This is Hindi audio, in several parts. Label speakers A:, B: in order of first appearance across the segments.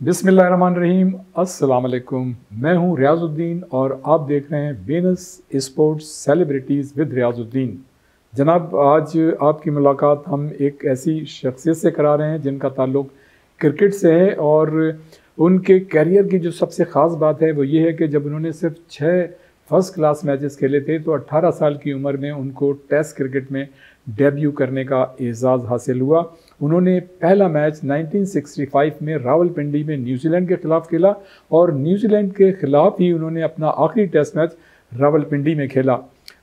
A: बिस्मिल्लाहिर्रहमानिर्रहीम, अस्सलाम वालेकुम। मैं हूं रियाजुद्दीन और आप देख रहे हैं Venus sports celebrities with Riazuddin. जनाब, आज आपकी मुलाकात हम एक ऐसी शख्सियत से करा रहे हैं जिनका ताल्लुक़ क्रिकेट से है, और उनके कैरियर की जो सबसे ख़ास बात है वो ये है कि जब उन्होंने सिर्फ 6 फर्स्ट क्लास मैचेस खेले थे तो 18 साल की उम्र में उनको टेस्ट क्रिकेट में डेब्यू करने का एजाज़ हासिल हुआ। उन्होंने पहला मैच 1965 में रावलपिंडी में न्यूजीलैंड के ख़िलाफ़ खेला और न्यूजीलैंड के ख़िलाफ़ ही उन्होंने अपना आखिरी टेस्ट मैच रावलपिंडी में खेला।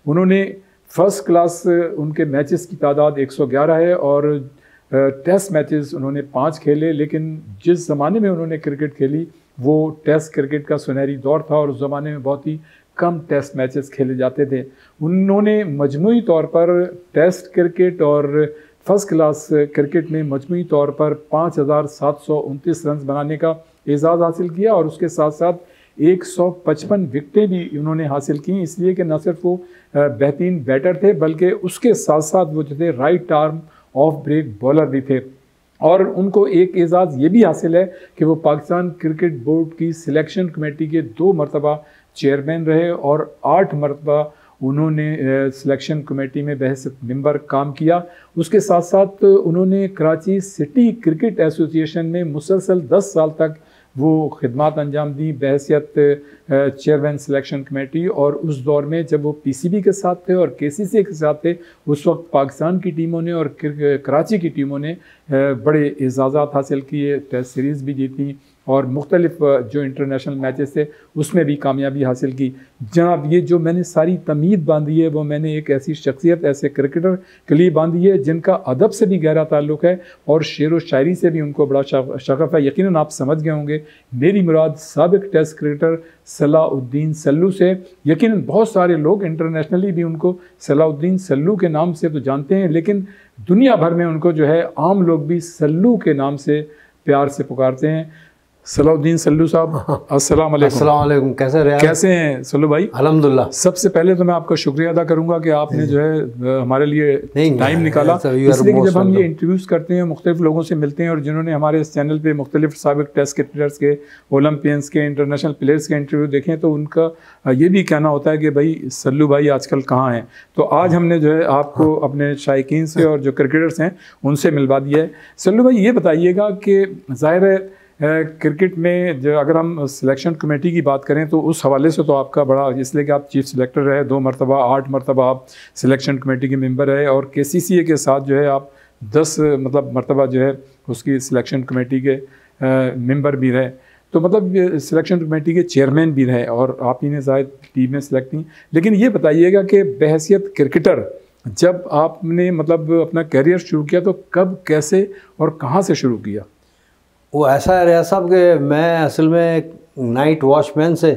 A: उन्होंने फ़र्स्ट क्लास उनके मैचेस की तादाद 111 है और टेस्ट मैचेस उन्होंने 5 खेले, लेकिन जिस ज़माने में उन्होंने क्रिकेट खेली वो टेस्ट क्रिकेट का सुनहरी दौर था और उस ज़माने में बहुत ही कम टेस्ट मैचेस खेले जाते थे। उन्होंने मजमूई तौर पर टेस्ट क्रिकेट और फर्स्ट क्लास क्रिकेट में मजमूई तौर पर 5,729 रन बनाने का एजाज़ हासिल किया और उसके साथ साथ 155 विकेटें भी उन्होंने हासिल की, इसलिए कि न सिर्फ वो बेहतरीन बैटर थे बल्कि उसके साथ साथ वो जो थे right arm off break bowler भी थे। और उनको एक एजाज़ ये भी हासिल है कि वो पाकिस्तान क्रिकेट बोर्ड की सिलेक्शन कमेटी के 2 मरतबा चेयरमैन रहे और 8 मरतबा उन्होंने सिलेक्शन कमेटी में बहसियत मेंबर काम किया। उसके साथ साथ उन्होंने कराची सिटी क्रिकेट एसोसिएशन में मुसलसल 10 साल तक वो खिदमत अंजाम दी बहसियत चेयरमैन सिलेक्शन कमेटी, और उस दौर में जब वो पीसीबी के साथ थे और केसीसी के साथ थे उस वक्त पाकिस्तान की टीमों ने और कराची की टीमों ने बड़े एजाज़ात हासिल किए, टेस्ट सीरीज़ भी जीती और मुख्तलिफ जो इंटरनेशनल मैचेस थे उसमें भी कामयाबी हासिल की। जनाब, ये जो मैंने सारी तमीद बांधी है वो मैंने एक ऐसी शख्सियत, ऐसे क्रिकेटर के लिए बांधी है जिनका अदब से भी गहरा ताल्लुक़ है और शेर व शायरी से भी उनको बड़ा शगफ़ है। यकीनन आप समझ गए होंगे मेरी मुराद साबिक़ टेस्ट क्रिकेटर सलाउद्दीन सल्लू से। यकीनन बहुत सारे लोग इंटरनेशनली भी उनको सलाउद्दीन सल्लू के नाम से तो जानते हैं, लेकिन दुनिया भर में उनको जो है आम लोग भी सल्लू के नाम से प्यार से पुकारते हैं। सलाउद्दीन सल्लू साहब, अस्सलाम वालेकुम। कैसे हैं सल्लू भाई?
B: अल्हम्दुलिल्लाह।
A: सबसे पहले तो मैं आपका शुक्रिया अदा करूंगा कि आपने जो है हमारे लिए टाइम निकाला, इसलिए कि जब हम ये इंटरव्यूज़ करते हैं मुख्तलिफ लोगों से मिलते हैं और जिन्होंने हमारे इस चैनल पे मुख्तलिफ साबिक़ टेस्ट क्रिकेटर्स के, ओलंपियंस के, इंटरनेशनल प्लेयर्स के इंटरव्यू देखें तो उनका ये भी कहना होता है कि भाई सल्लू भाई आजकल कहाँ हैं। तो आज हमने जो है आपको अपने शायकीन से और जो क्रिकेटर्स हैं उनसे मिलवा दिया है। सल्लू भाई, ये बताइएगा कि ज़ाहिर है क्रिकेट में जो अगर हम सिलेक्शन कमेटी की बात करें तो उस हवाले से तो आपका बड़ा, इसलिए कि आप चीफ सिलेक्टर रहे 2 मरतबा, 8 मरतबा आप सिलेक्शन कमेटी के मेंबर रहे और केसीसीए के साथ जो है आप 10 मरतबा जो है उसकी सिलेक्शन कमेटी के मेंबर भी रहे, तो मतलब सिलेक्शन कमेटी के चेयरमैन भी रहे और आप ही ने शायद टीम में सेलेक्ट की। लेकिन ये बताइएगा कि बहैसियत क्रिकेटर जब आपने मतलब अपना करियर शुरू किया तो कब, कैसे और कहाँ से शुरू किया?
B: वो ऐसा है रियाज साहब कि मैं असल में एक नाइट वॉचमैन से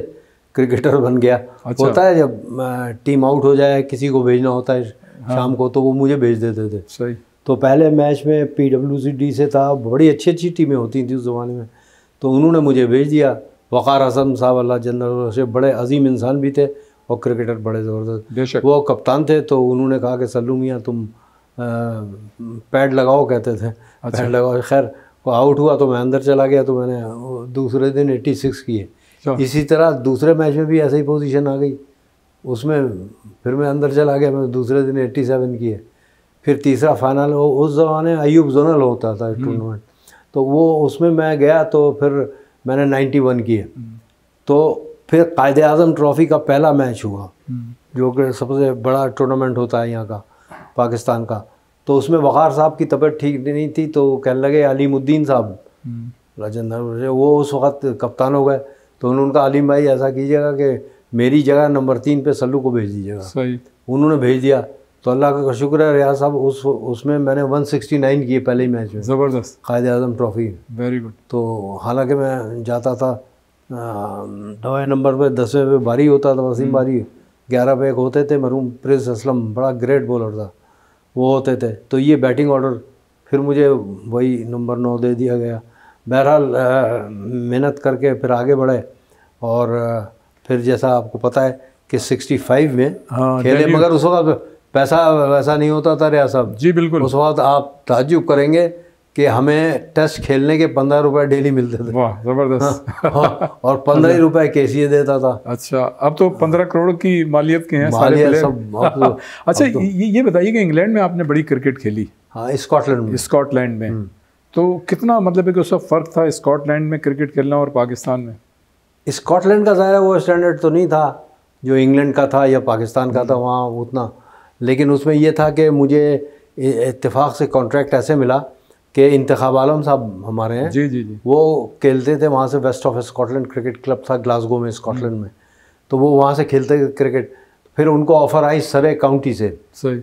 B: क्रिकेटर बन गया। अच्छा। होता है जब टीम आउट हो जाए, किसी को भेजना होता है शाम को, तो वो मुझे भेज देते थे।
A: सही।
B: तो पहले मैच में PWCD से था, बड़ी अच्छी अच्छी टीमें होती थी उस ज़माने में, तो उन्होंने मुझे भेज दिया। वक़ार हसन साहब अल्लाह जनरल से बड़े अजीम इंसान भी थे और क्रिकेटर बड़े ज़बरदस्त, वो कप्तान थे। तो उन्होंने कहा कि सल्लू मियाँ तुम पैड लगाओ, कहते थे। अच्छा। पैड लगाओ। खैर वो आउट हुआ तो मैं अंदर चला गया, तो मैंने दूसरे दिन 86 किए। इसी तरह दूसरे मैच में भी ऐसे ही पोजीशन आ गई, उसमें फिर मैं अंदर चला गया, मैं दूसरे दिन 87 किए। फिर तीसरा फाइनल, उस ज़माने अयूब जोनल होता था टूर्नामेंट, तो वो उसमें मैं गया तो फिर मैंने 91 किए। तो फिर कायदे आज़म ट्रॉफ़ी का पहला मैच हुआ, जो कि सबसे बड़ा टूर्नामेंट होता है यहाँ का, पाकिस्तान का। तो उसमें वक़ार साहब की तबीयत ठीक नहीं थी, तो कहने लगे अलीमुद्दीन साहब लेजेंडर, वो उस वक्त कप्तान हो गए। तो उन्होंने कहा अलीम भाई ऐसा कीजिएगा कि मेरी जगह नंबर 3 पे सल्लू को भेज दीजिएगा। सही। उन्होंने भेज दिया, तो अल्लाह का शुक्र है रियाज साहब, उसमें मैंने 169 किए पहले ही मैच में। ज़बरदस्त। कायदे आज़म ट्रॉफ़ी। Very good. तो हालांकि मैं जाता था 9वें नंबर पे, 10वें पे बारी होता था, वसीम बारी, 11 पे एक होते थे, मरूम प्रिंस असलम बड़ा ग्रेट बॉलर था, वो होते थे। तो ये बैटिंग ऑर्डर फिर मुझे वही नंबर 9 दे दिया गया। बहरहाल मेहनत करके फिर आगे बढ़े और फिर जैसा आपको पता है कि 65 में खेले, मगर उस वक्त पैसा वैसा नहीं होता था रियाज साहब
A: जी। बिल्कुल।
B: उस वक्त आप ताज्जुब करेंगे कि हमें टेस्ट खेलने के 15 रुपए डेली मिलते थे।
A: वाह, ज़बरदस्त।
B: हाँ, और 15 ही रुपए केसीए देता था।
A: अच्छा, अब तो 15 करोड़ की मालियत के हैं सारे प्लेयर
B: सब।
A: अच्छा, ये बताइए कि इंग्लैंड में आपने बड़ी क्रिकेट खेली।
B: हाँ, स्कॉटलैंड में।
A: तो कितना मतलब है कि उसका फ़र्क था स्कॉटलैंड में क्रिकेट खेलना और पाकिस्तान में?
B: स्कॉटलैंड का ज़ाहिर वो स्टैंडर्ड तो नहीं था जो इंग्लैंड का था या पाकिस्तान का था वहाँ उतना, लेकिन उसमें ये था कि मुझे इत्तेफाक से कॉन्ट्रैक्ट ऐसे मिला कि इंतखाब आलम साहब हमारे हैं,
A: जी,
B: वो खेलते थे वहाँ से। West of Scotland Cricket Club था ग्लासगो में, स्कॉटलैंड में, तो वो वहाँ से खेलते क्रिकेट। फिर उनको ऑफ़र आई सरे काउंटी से।
A: सही।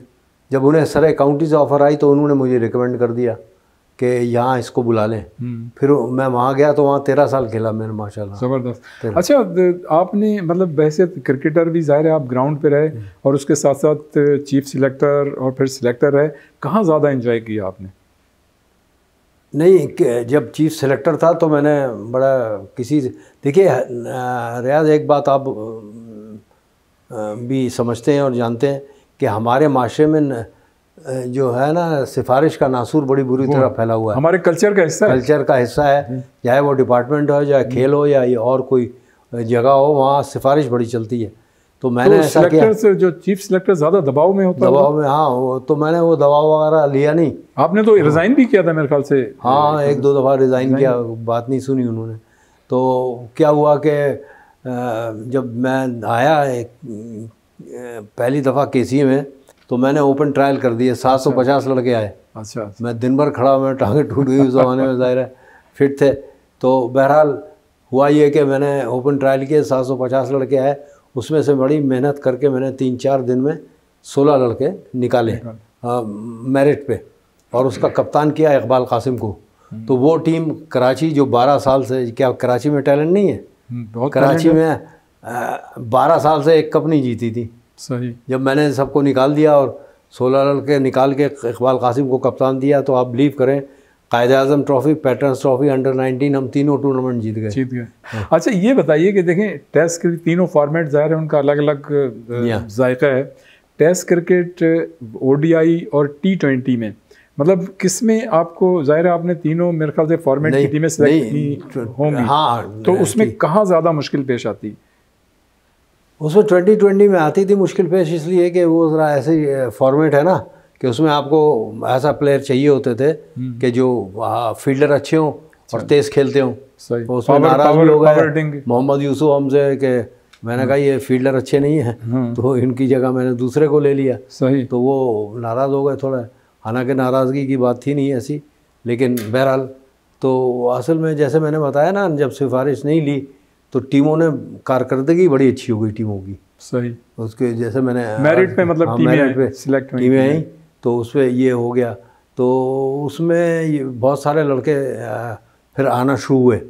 B: जब उन्हें सरे काउंटी से ऑफ़र आई तो उन्होंने मुझे रिकमेंड कर दिया कि यहाँ इसको बुला लें। फिर मैं वहाँ गया तो वहाँ 13 साल खेला मैंने, माशाल्लाह।
A: ज़बरदस्त। अच्छा, आपने मतलब वैसे क्रिकेटर भी ज़ाहिर है आप ग्राउंड पे रहे और उसके साथ साथ चीफ सिलेक्टर और फिर सिलेक्टर रहे, कहाँ ज़्यादा एंजॉय किया आपने?
B: नहीं, जब चीफ सेलेक्टर था तो मैंने बड़ा देखिए रियाज, एक बात आप भी समझते हैं और जानते हैं कि हमारे माशरे में जो है ना सिफारिश का नासूर बड़ी बुरी तरह फैला हुआ है।
A: हमारे कल्चर का हिस्सा है, चाहे वो डिपार्टमेंट हो, चाहे खेल हो, या और कोई जगह हो, वहाँ सिफारिश बड़ी चलती है। तो मैंने ऐसा किया, जो चीफ सिलेक्टर ज़्यादा दबाव में होता है,
B: दबाव में, हाँ, तो मैंने वो दबाव वगैरह लिया नहीं।
A: आपने तो रिज़ाइन भी किया था मेरे ख्याल से।
B: हाँ, 1-2 दफ़ा रिज़ाइन किया, बात नहीं सुनी उन्होंने। तो क्या हुआ कि जब मैं आया पहली दफ़ा केसीए में, तो मैंने ओपन ट्रायल कर दिए। 750 लड़के आए।
A: अच्छा।
B: मैं दिन भर खड़ा, मैं टांगे टूट गई उस ज़माने में, ज़ाहिर है फिट थे। तो बहरहाल हुआ ये कि मैंने ओपन ट्रायल किए, 750 लड़के आए। उसमें से बड़ी मेहनत करके मैंने 3-4 दिन में 16 लड़के निकाले मेरिट पे, और उसका कप्तान किया इकबाल कासिम को। तो वो टीम कराची, जो 12 साल से, क्या कराची में टैलेंट नहीं है? कराची में 12 साल से एक कप नहीं जीती थी।
A: सही।
B: जब मैंने सबको निकाल दिया और 16 लड़के निकाल के इकबाल कासिम को कप्तान दिया, तो आप बिलीव करें, Quaid-e-Azam trophy, patterns trophy, under 19 हम तीनों टूर्नामेंट जीत गए।
A: अच्छा, ये बताइए कि देखें टेस्ट के तीनों फॉर्मेट ज़ाहिर है उनका अलग अलग जायका है। टेस्ट क्रिकेट, ओडीआई और T20 में मतलब किस में आपको, ज़ाहिर है आपने तीनों मेरे ख्याल से फॉर्मेट की टीमें सेलेक्ट की होंगी,
B: हाँ,
A: तो उसमें कहाँ ज़्यादा मुश्किल पेश आती?
B: उसमें 2020 में आती थी मुश्किल पेश, इसलिए कि वो ज़रा ऐसे फॉर्मेट है ना कि उसमें आपको ऐसा प्लेयर चाहिए होते थे कि जो फील्डर अच्छे हों और तेज़ खेलते हों।
A: सही।
B: तो उसमें नाराज़ भी हो गए मोहम्मद यूसुफ हमसे कि मैंने कहा ये फील्डर अच्छे नहीं हैं, तो इनकी जगह मैंने दूसरे को ले लिया।
A: सही।
B: तो वो नाराज़ हो गए थोड़ा, हालांकि नाराज़गी की बात थी नहीं ऐसी, लेकिन बहरहाल तो असल में जैसे मैंने बताया ना, जब सिफारिश नहीं ली तो टीमों ने कारकर्दगी बड़ी अच्छी हो गई टीमों की।
A: सही।
B: उसके जैसे मैंने
A: मेरिट पे, मतलब
B: मेरिट पे
A: सिलेक्ट
B: टीमें आई, तो उस पर ये हो गया। तो उसमें बहुत सारे लड़के फिर आना शुरू हुए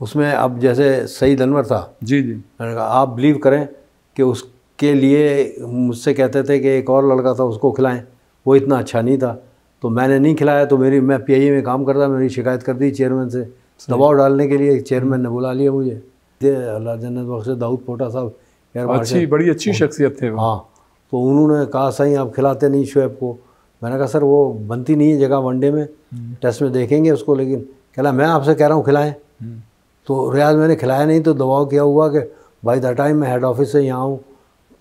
B: उसमें। अब जैसे सईद अनवर था,
A: जी,
B: मैंने कहा आप बिलीव करें कि उसके लिए मुझसे कहते थे कि एक और लड़का था उसको खिलाएं, वो इतना अच्छा नहीं था, तो मैंने नहीं खिलाया। तो मैं PIA में काम करता, मेरी शिकायत कर दी चेयरमैन से, दबाव डालने के लिए चेयरमैन ने बुला लिया मुझे। अल्लाह जन्नत बख्शे दाऊद पोटा साहब,
A: बड़ी अच्छी शख्सियत थे वो।
B: हाँ, तो उन्होंने कहा सही आप खिलाते नहीं शुएब को। मैंने कहा सर वो बनती नहीं है जगह वनडे में, टेस्ट में देखेंगे उसको, लेकिन कहला मैं आपसे कह रहा हूँ खिलाएं। तो रियाज मैंने खिलाया नहीं, तो दबाव क्या हुआ कि भाई द टाइम मैं हेड ऑफिस से यहाँ हूँ,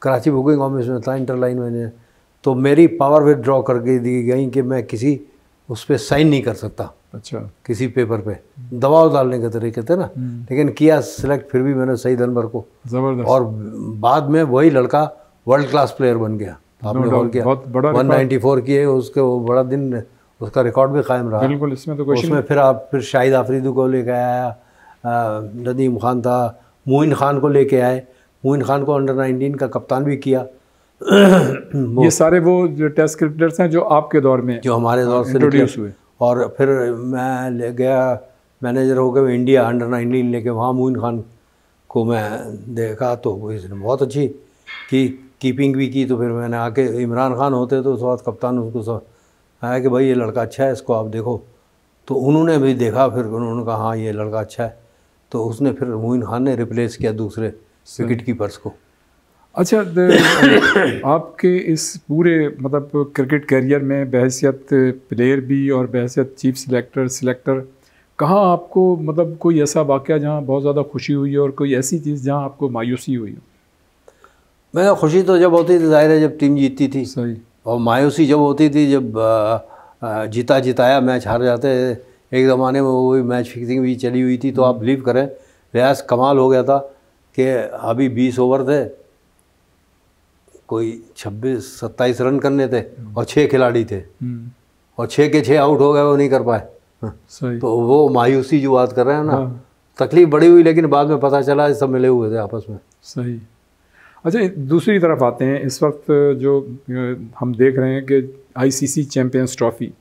B: कराची बुकिंग ऑफिस में था, इंटरलाइन मैंने, तो मेरी पावर विदड्रॉ करके दी गई कि मैं किसी उस पर साइन नहीं कर सकता।
A: अच्छा।
B: किसी पेपर पे दबाव डालने के तरीके थे ना, लेकिन किया सिलेक्ट फिर भी मैंने सईद अनवर को।
A: ज़बरदस्त।
B: और बाद में वही लड़का वर्ल्ड क्लास प्लेयर बन गया। आपने गौर किया, 194 किए उसके, वो बड़ा दिन उसका रिकॉर्ड भी कायम रहा।
A: बिल्कुल, इसमें तो कोई
B: उसमें फिर शाहिद आफरीदी को लेके आया, नदीम खान था, मोइन खान को लेके आए, मोइन खान को अंडर 19 का कप्तान भी किया।
A: ये सारे वो जो टेस्ट क्रिकेटर्स हैं जो आपके दौर में,
B: जो हमारे दौर से
A: इंट्रोड्यूस हुए।
B: और फिर मैं ले गया मैनेजर हो गया इंडिया अंडर 19 लेके, वहाँ मोइन खान को मैं देखा तो इसने बहुत अच्छी कि कीपिंग भी की। तो फिर मैंने आके, इमरान खान होते तो उस वक्त कप्तान, उसको आया कि भाई ये लड़का अच्छा है, इसको आप देखो। तो उन्होंने भी देखा, फिर उन्होंने कहा हाँ ये लड़का अच्छा है। तो उसने फिर मोइन खान ने रिप्लेस किया दूसरे विकेट कीपर्स को।
A: अच्छा, आपके इस पूरे मतलब क्रिकेट कैरियर में बहैसियत प्लेयर भी और बहैसियत चीफ सिलेक्टर कहाँ आपको मतलब कोई ऐसा वाक़या जहाँ बहुत ज़्यादा खुशी हुई और कोई ऐसी चीज़ जहाँ आपको मायूसी हुई हो?
B: मैं खुशी तो जब होती थी ज़ाहिर है जब टीम जीतती थी,
A: सही। और
B: मायूसी जब होती थी जब जिताया मैच हार जाते। एक ज़माने में वो मैच फिक्सिंग भी चली हुई थी, तो आप बिलीव करें रियाज कमाल हो गया था कि अभी 20 ओवर थे, कोई 26-27 रन करने थे और 6 खिलाड़ी थे और 6 के 6 आउट हो गए, वो नहीं कर पाए।
A: सही।
B: तो वो मायूसी जो बात कर रहे हैं ना, तकलीफ बड़ी हुई, लेकिन बाद में पता चला सब मिले हुए थे आपस में।
A: सही। अच्छा, दूसरी तरफ आते हैं। इस वक्त जो हम देख रहे हैं कि आईसीसी चैम्पियंस ट्रॉफ़ी,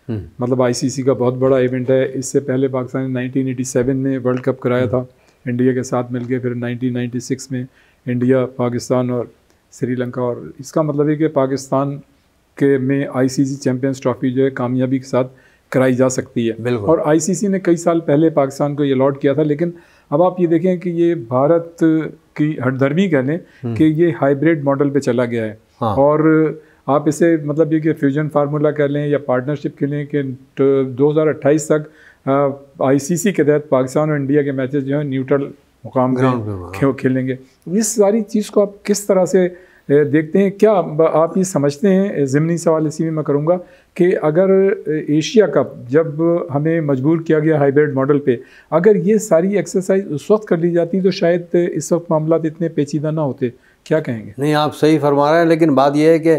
A: मतलब आईसीसी का बहुत बड़ा इवेंट है। इससे पहले पाकिस्तान ने 1987 में वर्ल्ड कप कराया था इंडिया के साथ मिलके, फिर 1996 में इंडिया, पाकिस्तान और श्रीलंका। और इसका मतलब है कि पाकिस्तान के में आईसीसी चैम्पियंस ट्रॉफ़ी जो है कामयाबी के साथ कराई जा सकती है। और आईसीसी ने कई साल पहले पाकिस्तान को ये अलॉट किया था, लेकिन अब आप ये देखें कि ये भारत की हठधर्मी कह लें कि ये हाइब्रिड मॉडल पे चला गया है। हाँ। और आप इसे मतलब ये कि फ्यूजन फार्मूला कह लें या पार्टनरशिप कह लें कि 2028 तक आईसीसी के तहत पाकिस्तान और इंडिया के मैचेस जो हैं न्यूट्रल मुकाम पे खेलेंगे। इस सारी चीज़ को आप किस तरह से देखते हैं? क्या आप ये समझते हैं, ज़िमनी सवाल इसी में मैं करूँगा, कि अगर एशिया कप जब हमें मजबूर किया गया हाइब्रिड मॉडल पे, अगर ये सारी एक्सरसाइज उस वक्त कर ली जाती तो शायद इस वक्त मामला इतने पेचीदा ना होते। क्या कहेंगे?
B: नहीं, आप सही फरमा रहे हैं, लेकिन बात यह है कि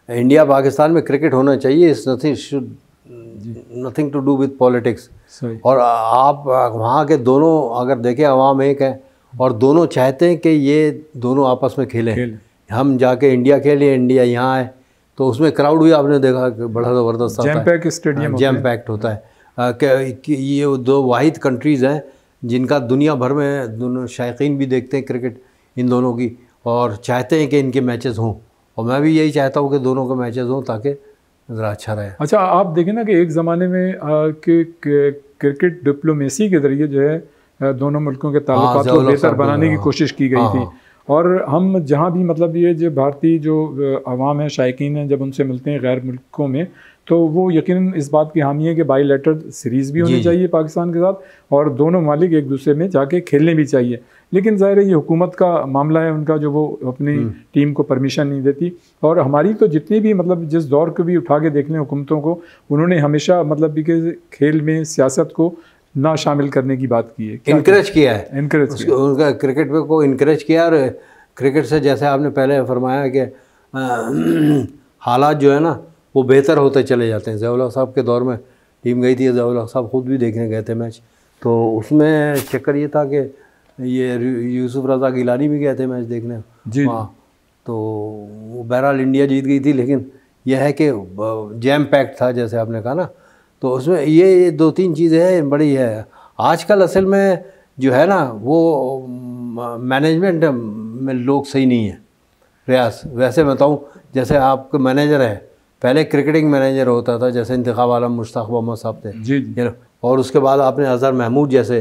B: इंडिया पाकिस्तान में क्रिकेट होना चाहिए। Is nothing to do with politics. और आप वहाँ के दोनों अगर देखें, अवाम एक है और दोनों चाहते हैं कि ये दोनों आपस में खेलें। हम जाके इंडिया खेलें, इंडिया यहाँ आए, तो उसमें क्राउड भी आपने देखा कि बड़ा ज़बरदस्त होता है,
A: jam pack stadium,
B: jam packed होता है। कि ये दो वाहिद कंट्रीज़ हैं जिनका दुनिया भर में दोनों शायकीन भी देखते हैं क्रिकेट इन दोनों की, और चाहते हैं कि इनके मैचेस हों। और मैं भी यही चाहता हूँ कि दोनों के मैचेस हों ताकि ज़रा अच्छा रहे।
A: अच्छा, आप देखें ना कि एक ज़माने में क्रिकेट डिप्लोमेसी के ज़रिए जो है दोनों मुल्कों के ताल्लुकात को बेहतर बनाने की कोशिश की गई थी। और हम जहाँ भी मतलब ये जो भारतीय जो अवाम है, शायकीन हैं, जब उनसे मिलते हैं गैर मुल्कों में, तो वो यकीनन इस बात की हामी है कि बाईलैटरल सीरीज़ भी होनी चाहिए पाकिस्तान के साथ, और दोनों मालिक एक दूसरे में जाके खेलने भी चाहिए। लेकिन ज़ाहिर है ये हुकूमत का मामला है उनका, जो वो अपनी टीम को परमिशन नहीं देती। और हमारी तो जितनी भी मतलब जिस दौर को भी उठा के देख लें हुकूमतों को, उन्होंने हमेशा मतलब कि खेल में सियासत को ना शामिल करने की बात की है,
B: इनकरेज किया है,
A: इनकरेज किया
B: उनका क्रिकेट को इनकरेज किया। और क्रिकेट से जैसे आपने पहले फरमाया कि हालात जो है ना वो बेहतर होते चले जाते हैं। ज़िया-उल-हक साहब के दौर में टीम गई थी, ज़िया-उल-हक साहब खुद भी देखने गए थे मैच, तो उसमें चक्कर ये था कि ये यूसुफ रज़ा गिलानी भी गए थे मैच देखने
A: जी।
B: तो बहरहाल इंडिया जीत गई थी, लेकिन यह है कि जैम पैक्ट था जैसे आपने कहा ना, तो उसमें ये 2-3 चीज़ें हैं बड़ी है। आजकल असल में जो है ना वो मैनेजमेंट में लोग सही नहीं है। रियाज, वैसे बताऊं, जैसे आपका मैनेजर है, पहले क्रिकेटिंग मैनेजर होता था जैसे इंतखाब आलम मुश्ताक मोहम्मद साहब थे जी। और उसके बाद आपने अज़हर महमूद जैसे,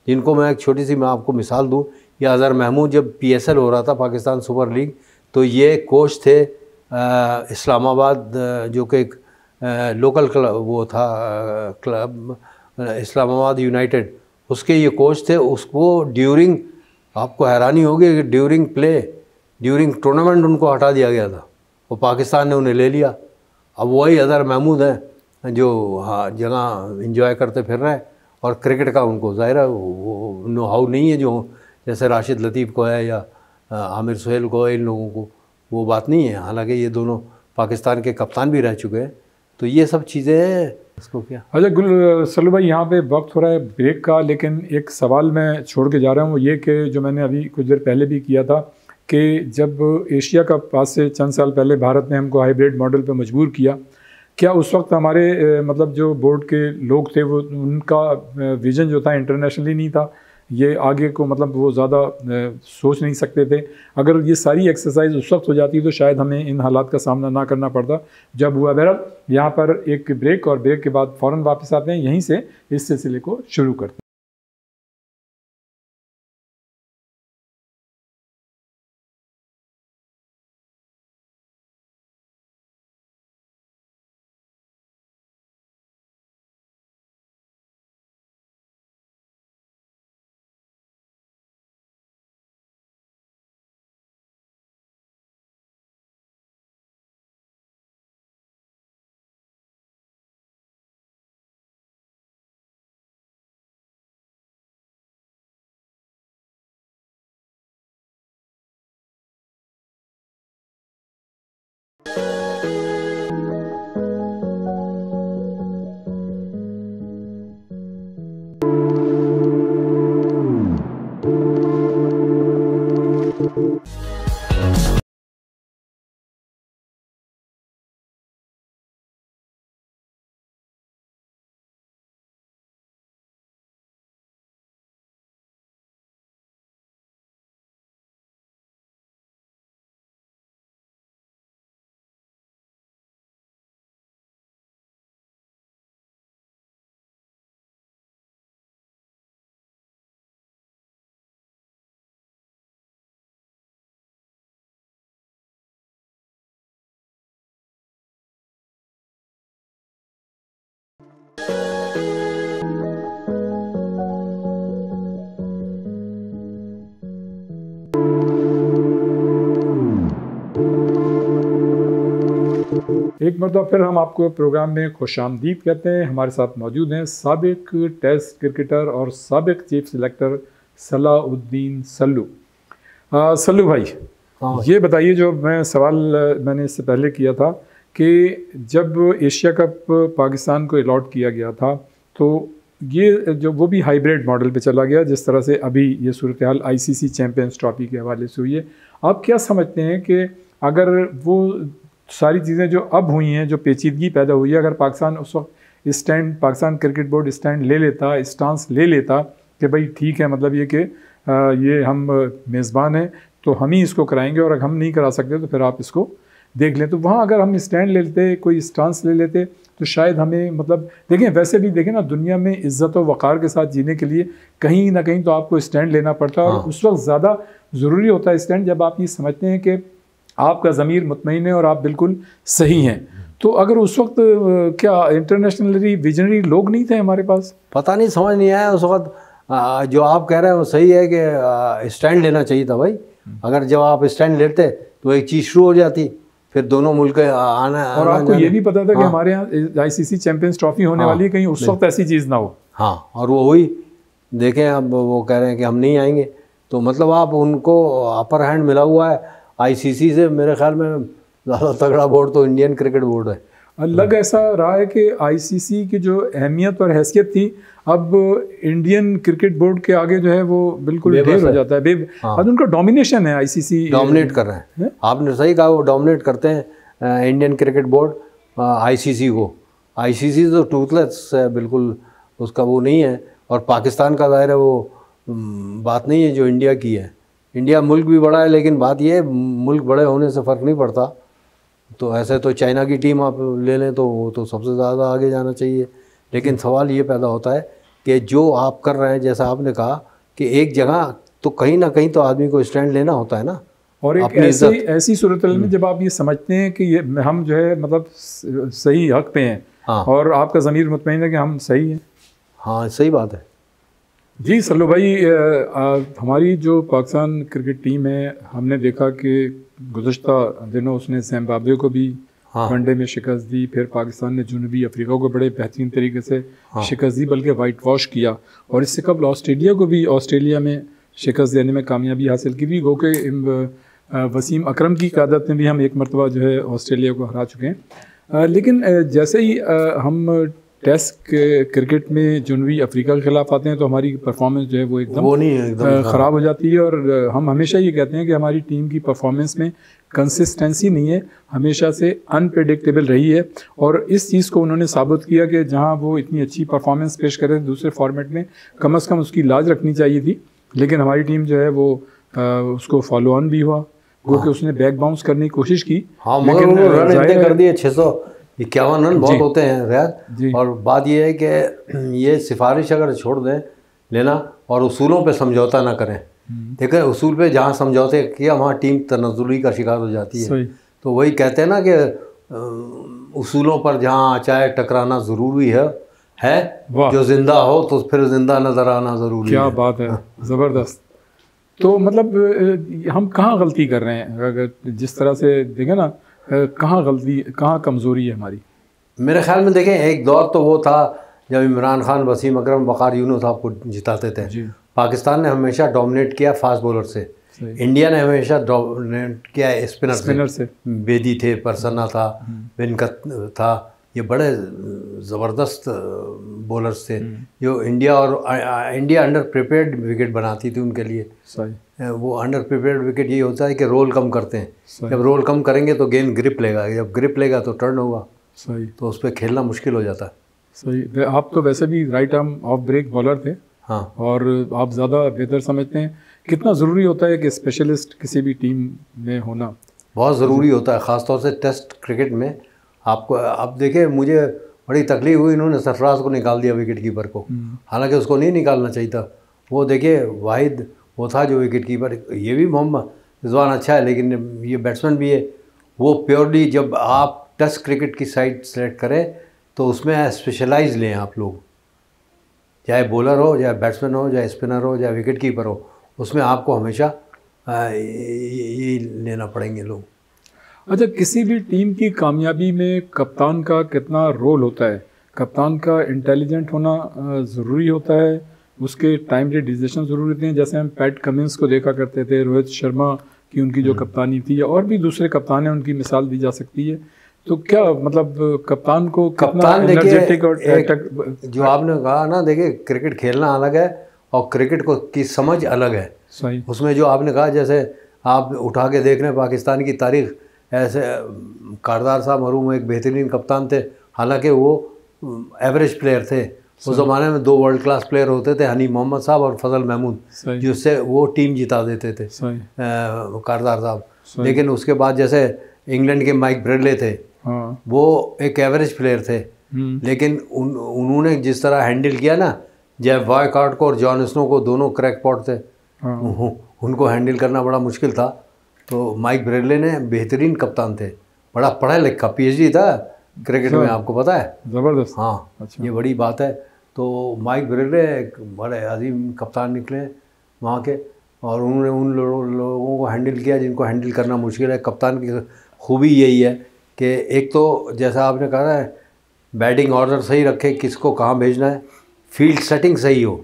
B: जिनको मैं एक छोटी सी मैं आपको मिसाल दूं, ये अज़हर महमूद जब PSL हो रहा था पाकिस्तान सुपर लीग, तो ये कोच थे इस्लामाबाद, जो कि एक लोकल क्लब वो था क्लब इस्लामाबाद यूनाइटेड, उसके ये कोच थे। उसको ड्यूरिंग, आपको हैरानी होगी कि ड्यूरिंग टूर्नामेंट उनको हटा दिया गया था, और पाकिस्तान ने उन्हें ले लिया। अब वही अज़हर महमूद हैं जो जगह इंजॉय करते फिर रहे हैं, और क्रिकेट का उनको ज़ाहिर है वो नो हाउ नहीं है जो जैसे राशिद लतीफ़ को है या आमिर सुहेल को, इन लोगों को वो बात नहीं है। हालांकि ये दोनों पाकिस्तान के कप्तान भी रह चुके हैं, तो ये सब चीज़ें हैं। इसको क्या
A: अच्छा सल्लू भाई, यहाँ पे वक्त हो रहा है ब्रेक का, लेकिन एक सवाल मैं छोड़ के जा रहा हूँ, वो ये कि जो मैंने अभी कुछ देर पहले भी किया था कि जब एशिया कप आज से चंद साल पहले भारत ने हमको हाइब्रिड मॉडल पे मजबूर किया, क्या उस वक्त हमारे मतलब जो बोर्ड के लोग थे वो उनका विज़न जो था इंटरनेशनली नहीं था, ये आगे को मतलब वो ज़्यादा सोच नहीं सकते थे। अगर ये सारी एक्सरसाइज उस वक्त हो जाती तो शायद हमें इन हालात का सामना ना करना पड़ता जब हुआ। बहरहाल यहाँ पर एक ब्रेक, और ब्रेक के बाद फ़ौरन वापस आते हैं, यहीं से इस सिलसिले को शुरू करते हैं। एक मरतबा फिर हम आपको प्रोग्राम में खुशामदीद कहते हैं। हमारे साथ मौजूद हैं साबिक टेस्ट क्रिकेटर और साबिक चीफ सिलेक्टर सलाउद्दीन सल्लू। सल्लू भाई, ये बताइए, जो मैं सवाल मैंने इससे पहले किया था कि जब एशिया कप पाकिस्तान को अलॉट किया गया था तो ये जो वो भी हाइब्रिड मॉडल पे चला गया, जिस तरह से अभी ये सूरत हाल ICC चैम्पियंस ट्रॉफी के हवाले से हुई है। आप क्या समझते हैं कि अगर वो सारी चीज़ें जो अब हुई हैं, जो पेचीदगी पैदा हुई है, अगर पाकिस्तान उस वक्त stand, Pakistan Cricket board stand ले लेता, स्टांस ले लेता कि भाई ठीक है, मतलब ये कि ये हम मेज़बान हैं तो हम ही इसको कराएंगे, और अगर हम नहीं करा सकते तो फिर आप इसको देख लें, तो वहाँ अगर हम स्टैंड ले लेते, कोई स्टांस ले लेते, तो शायद हमें, मतलब देखें, वैसे भी देखें ना, दुनिया में इज़्ज़त और वक़ार के साथ जीने के लिए कहीं ना कहीं तो आपको स्टैंड लेना पड़ता है। और उस वक्त ज़्यादा ज़रूरी होता है स्टैंड जब आप ये समझते हैं कि आपका ज़मीर मुतमईन है और आप बिल्कुल सही हैं। तो अगर उस वक्त क्या इंटरनेशनली विजनरी लोग नहीं थे हमारे पास?
B: पता नहीं, समझ नहीं आया उस वक्त। जो आप कह रहे हैं वो सही है कि स्टैंड लेना चाहिए था भाई। अगर जब आप स्टैंड लेते तो एक चीज़ शुरू हो जाती, फिर दोनों मुल्क आना।
A: और आपको ये भी पता था कि हमारे यहाँ ICC चैंपियंस ट्रॉफी होने वाली है, कहीं उस वक्त ऐसी चीज़ ना हो। हाँ,
B: और वो हुई। देखें, अब वो कह रहे हैं कि हम नहीं आएंगे, तो मतलब आप उनको अपर हैंड मिला हुआ है ICC से। मेरे ख्याल में ज़्यादा तगड़ा बोर्ड तो इंडियन क्रिकेट बोर्ड है।
A: अलग ऐसा रहा है कि ICC की जो अहमियत और हैसियत थी, अब इंडियन क्रिकेट बोर्ड के आगे जो है वो बिल्कुल ढेर हो जाता है। अब उनका डोमिनेशन है, ICC
B: डोमिनेट कर रहे हैं। आपने सही कहा, वो डोमिनेट करते हैं इंडियन क्रिकेट बोर्ड ICC को। ICC तो टूथलेस है बिल्कुल, उसका वो नहीं है। और पाकिस्तान का ज़ाहिर है वो बात नहीं है जो इंडिया की है। इंडिया मुल्क भी बड़ा है, लेकिन बात यह है मुल्क बड़े होने से फ़र्क नहीं पड़ता। तो ऐसे तो चाइना की टीम आप ले लें तो वो तो सबसे ज़्यादा आगे जाना चाहिए। लेकिन सवाल ये पैदा होता है कि जो आप कर रहे हैं, जैसा आपने कहा कि एक जगह तो कहीं ना कहीं तो आदमी को स्टैंड लेना होता है ना।
A: और एक ऐसी सूरत में जब आप ये समझते हैं कि ये हम जो है मतलब सही हक पे हैं, हाँ, और आपका ज़मीर मुतमईन है कि हम सही हैं।
B: हाँ, सही बात है
A: जी। सल्लू भाई, हमारी जो पाकिस्तान क्रिकेट टीम है, हमने देखा कि गुज़श्ता दिनों उसने ज़िम्बाब्वे को भी वनडे में शिकस्त दी, फिर पाकिस्तान ने जनूबी अफ्रीका को बड़े बेहतरीन तरीके से शिकस्त दी, बल्कि वाइट वॉश किया, और इससे कबल ऑस्ट्रेलिया को भी ऑस्ट्रेलिया में शिकस्त देने में कामयाबी हासिल की थी। गो के वसीम अकरम की क़यादत में भी हम एक मरतबा जो है ऑस्ट्रेलिया को हरा चुके हैं। लेकिन जैसे ही हम टेस्ट क्रिकेट में जनूबी अफ्रीका के खिलाफ आते हैं तो हमारी परफॉर्मेंस जो है वो एकदम ख़राब हो जाती है। और हम हमेशा ये कहते हैं कि हमारी टीम की परफॉर्मेंस में कंसिस्टेंसी नहीं है, हमेशा से अनप्रेडिक्टेबल रही है। और इस चीज़ को उन्होंने साबित किया कि जहाँ वो इतनी अच्छी परफॉर्मेंस पेश करें दूसरे फॉर्मेट में, कम से कम उसकी लाज रखनी चाहिए थी। लेकिन हमारी टीम जो है वो उसको फॉलो ऑन भी हुआ, वो कि उसने बैक बाउंस करने की कोशिश की।
B: हाँ, मगर वो रन इतने कर दिए, 651 रन बहुत होते हैं रियाज। और बात ये है कि ये सिफारिश अगर छोड़ दें लेना और उसूलों पे समझौता ना करें। देखिए उसूल पे जहाँ समझौते किया वहाँ टीम तनज़्ज़ुली का शिकार हो जाती है। तो वही कहते हैं ना कि उसूलों पर जहाँ चाहे टकराना ज़रूरी है जो जिंदा हो तो फिर जिंदा नज़र आना ज़रूरी है।
A: क्या बात है, ज़बरदस्त। तो मतलब हम कहाँ गलती कर रहे हैं? अगर जिस तरह से देखें ना, कहाँ गलती, कहाँ कमज़ोरी है हमारी?
B: मेरे ख्याल में देखें, एक दौर तो वो था जब इमरान खान, वसीम अकरम, वक़ार यूनुस आपको जिताते थे। पाकिस्तान ने हमेशा डोमिनेट किया फास्ट बॉलर से, इंडिया ने हमेशा डोमिनेट किया स्पिनर से। बेदी थे, परसन्ना था, वेनकट था, ये बड़े ज़बरदस्त बॉलर्स थे जो इंडिया अंडर प्रिपेयर्ड विकेट बनाती थी उनके लिए। सही। वो अंडर प्रिपेयर्ड विकेट ये होता है कि रोल कम करते हैं। जब रोल कम करेंगे तो गेंद ग्रिप लेगा, जब ग्रिप लेगा तो टर्न होगा। सही। तो उस पर खेलना मुश्किल हो जाता है।
A: सही। आप तो वैसे भी right arm off break bowler थे।
B: हाँ।
A: और आप ज़्यादा बेहतर समझते हैं कितना ज़रूरी होता है कि स्पेशलिस्ट किसी भी टीम में होना?
B: बहुत ज़रूरी होता है, ख़ासतौर से टेस्ट क्रिकेट में। आपको आप देखिए, मुझे बड़ी तकलीफ हुई, इन्होंने सरफराज को निकाल दिया विकेट कीपर को, हालांकि उसको नहीं निकालना चाहिए था। वो देखिए वाहिद वो था जो विकेट कीपर, ये भी मोहम्मद रिजवान अच्छा है लेकिन ये बैट्समैन भी है। वो प्योरली जब आप टेस्ट क्रिकेट की साइड सेलेक्ट करें तो उसमें स्पेशलाइज लें आप लोग, चाहे बॉलर हो, चाहे बैट्समैन हो, चाहे स्पिनर हो, चाहे विकेट कीपर हो, उसमें आपको हमेशा ये लेना पड़ेंगे लोग।
A: अच्छा, किसी भी टीम की कामयाबी में कप्तान का कितना रोल होता है? कप्तान का इंटेलिजेंट होना ज़रूरी होता है, उसके टाइमली डिसीजन ज़रूरी होते हैं। जैसे हम पैट कमिंस को देखा करते थे, रोहित शर्मा की उनकी जो कप्तानी थी, और भी दूसरे कप्तान हैं उनकी मिसाल दी जा सकती है। तो क्या मतलब कप्तान को कितना एनर्जेटिक और
B: जो आपने कहा ना, देखिए क्रिकेट खेलना अलग है और क्रिकेट को की समझ अलग है।
A: सही। उसमें
B: जो आपने कहा, जैसे आप उठा के देख रहे हैं पाकिस्तान की तारीख, ऐसे कारदार साहब मरूम एक बेहतरीन कप्तान थे, हालांकि वो एवरेज प्लेयर थे। उस ज़माने में 2 वर्ल्ड क्लास प्लेयर होते थे, हनी मोहम्मद साहब और फजल महमूद, जिससे वो टीम जिता देते थे कारदार साहब। लेकिन उसके बाद जैसे इंग्लैंड के माइक ब्रेडले थे, वो एक एवरेज प्लेयर थे, लेकिन उन्होंने जिस तरह हैंडल किया ना, जेफ वायकॉर्ट को और जॉन स्नो को, दोनों क्रैकपॉट थे, उनको हैंडल करना बड़ा मुश्किल था। तो माइक ब्रेडले ने बेहतरीन कप्तान थे, बड़ा पढ़ा लिखा, PhD था क्रिकेट में, आपको पता है।
A: ज़बरदस्त।
B: हाँ। अच्छा। ये बड़ी बात है। तो माइक ब्रेडले एक बड़े अजीम कप्तान निकले वहाँ के, और उन्होंने उन लोगों को हैंडल किया जिनको हैंडल करना मुश्किल है। कप्तान की खूबी यही है कि एक तो जैसा आपने कहा है, बैटिंग ऑर्डर सही रखे, किसको कहाँ भेजना है, फील्ड सेटिंग सही हो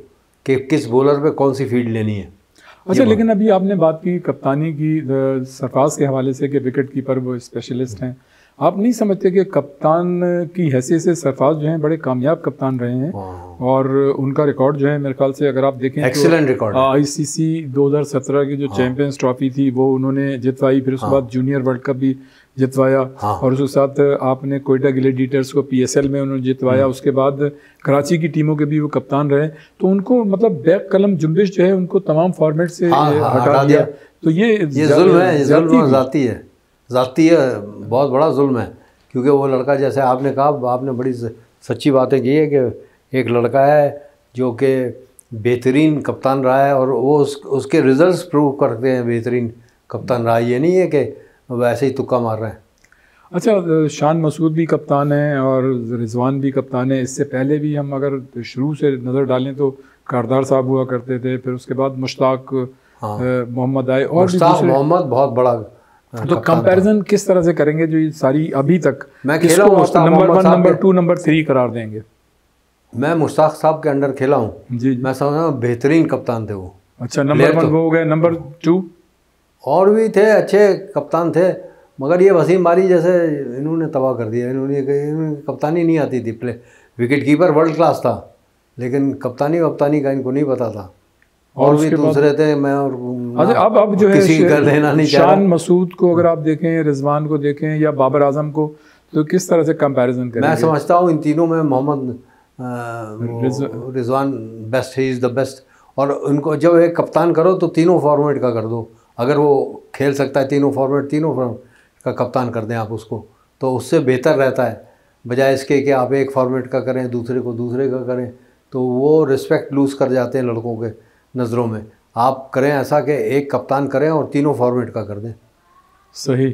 B: कि किस बॉलर पे कौन सी फील्ड लेनी है।
A: अच्छा, लेकिन अभी आपने बात की कप्तानी की सरफराज के हवाले से कि विकेट कीपर वो स्पेशलिस्ट हैं, आप नहीं समझते कि कप्तान की हैसियत से सरफराज जो हैं बड़े कामयाब कप्तान रहे हैं, और उनका रिकॉर्ड जो है मेरे ख्याल से अगर आप देखें
B: एक्सीलेंट रिकॉर्ड,
A: ICC 2017 की जो चैंपियंस ट्रॉफी थी वो उन्होंने जितवाई, फिर उसके बाद जूनियर वर्ल्ड कप भी जितवाया, और उसके साथ आपने कोयटा ग्लैडिएटर्स को PSL में उन्होंने जितवाया, उसके बाद कराची की टीमों के भी वो कप्तान रहे। तो उनको मतलब बैक कलम जुम्बिश जो है उनको तमाम फॉर्मेट से हटा दिया। तो ये
B: जुल्म है, ये जुल्म ज़ाती है, बहुत बड़ा जुल्म है। क्योंकि वो लड़का, जैसे आपने कहा, आपने बड़ी सच्ची बातें की है कि एक लड़का है जो कि बेहतरीन कप्तान रहा है, और वो उसके रिजल्ट्स प्रूव करते हैं बेहतरीन कप्तान रहा है, ये नहीं है कि वैसे ही तुक्का मार रहे हैं।
A: अच्छा, शान मसूद भी कप्तान है और रिजवान भी कप्तान है। इससे पहले भी हम अगर शुरू से नज़र डालें तो कारदार साहब हुआ करते थे, फिर उसके बाद मुश्ताक मोहम्मद आए, और
B: मुश्ताक मोहम्मद बहुत बड़ा।
A: तो कंपैरिजन किस तरह से करेंगे जो ये सारी अभी तक
B: मैं खेला हूँ,
A: नंबर 1, नंबर 2, नंबर 3 करार देंगे?
B: मैं मुश्ताक साहब के अंडर खेला हूँ जी। मैं समझ रहा हूँ बेहतरीन कप्तान थे वो।
A: अच्छा, नंबर 1 वो हो गए, नंबर 2
B: और भी थे, अच्छे कप्तान थे, मगर ये वसीम बारी जैसे इन्होंने तबाह कर दिया। इन्होंने कप्तानी नहीं आती थी, विकेट कीपर वर्ल्ड क्लास था, लेकिन कप्तानी वप्तानी का इनको नहीं पता था। और भी दूसरे थे, मैं और
A: अच्छा अब जो
B: किसी का लेना नहीं चाह रहा।
A: शान मसूद को अगर आप देखें, रिजवान को देखें या बाबर आजम को, तो किस तरह से कंपैरिजन करेंगे?
B: मैं समझता हूँ इन तीनों में Mohammad Rizwan best, he is the best. और उनको जब एक कप्तान करो तो तीनों फॉर्मेट का कर दो। अगर वो खेल सकता है तीनों फॉर्मेट का कप्तान कर दें आप उसको, तो उससे बेहतर रहता है, बजाय इसके कि आप एक फॉर्मेट का करें, दूसरे को दूसरे का करें, तो वो रिस्पेक्ट लूज़ कर जाते हैं लड़कों के नज़रों में। आप करें ऐसा कि एक कप्तान करें और तीनों फॉर्मेट का कर दें।
A: सही।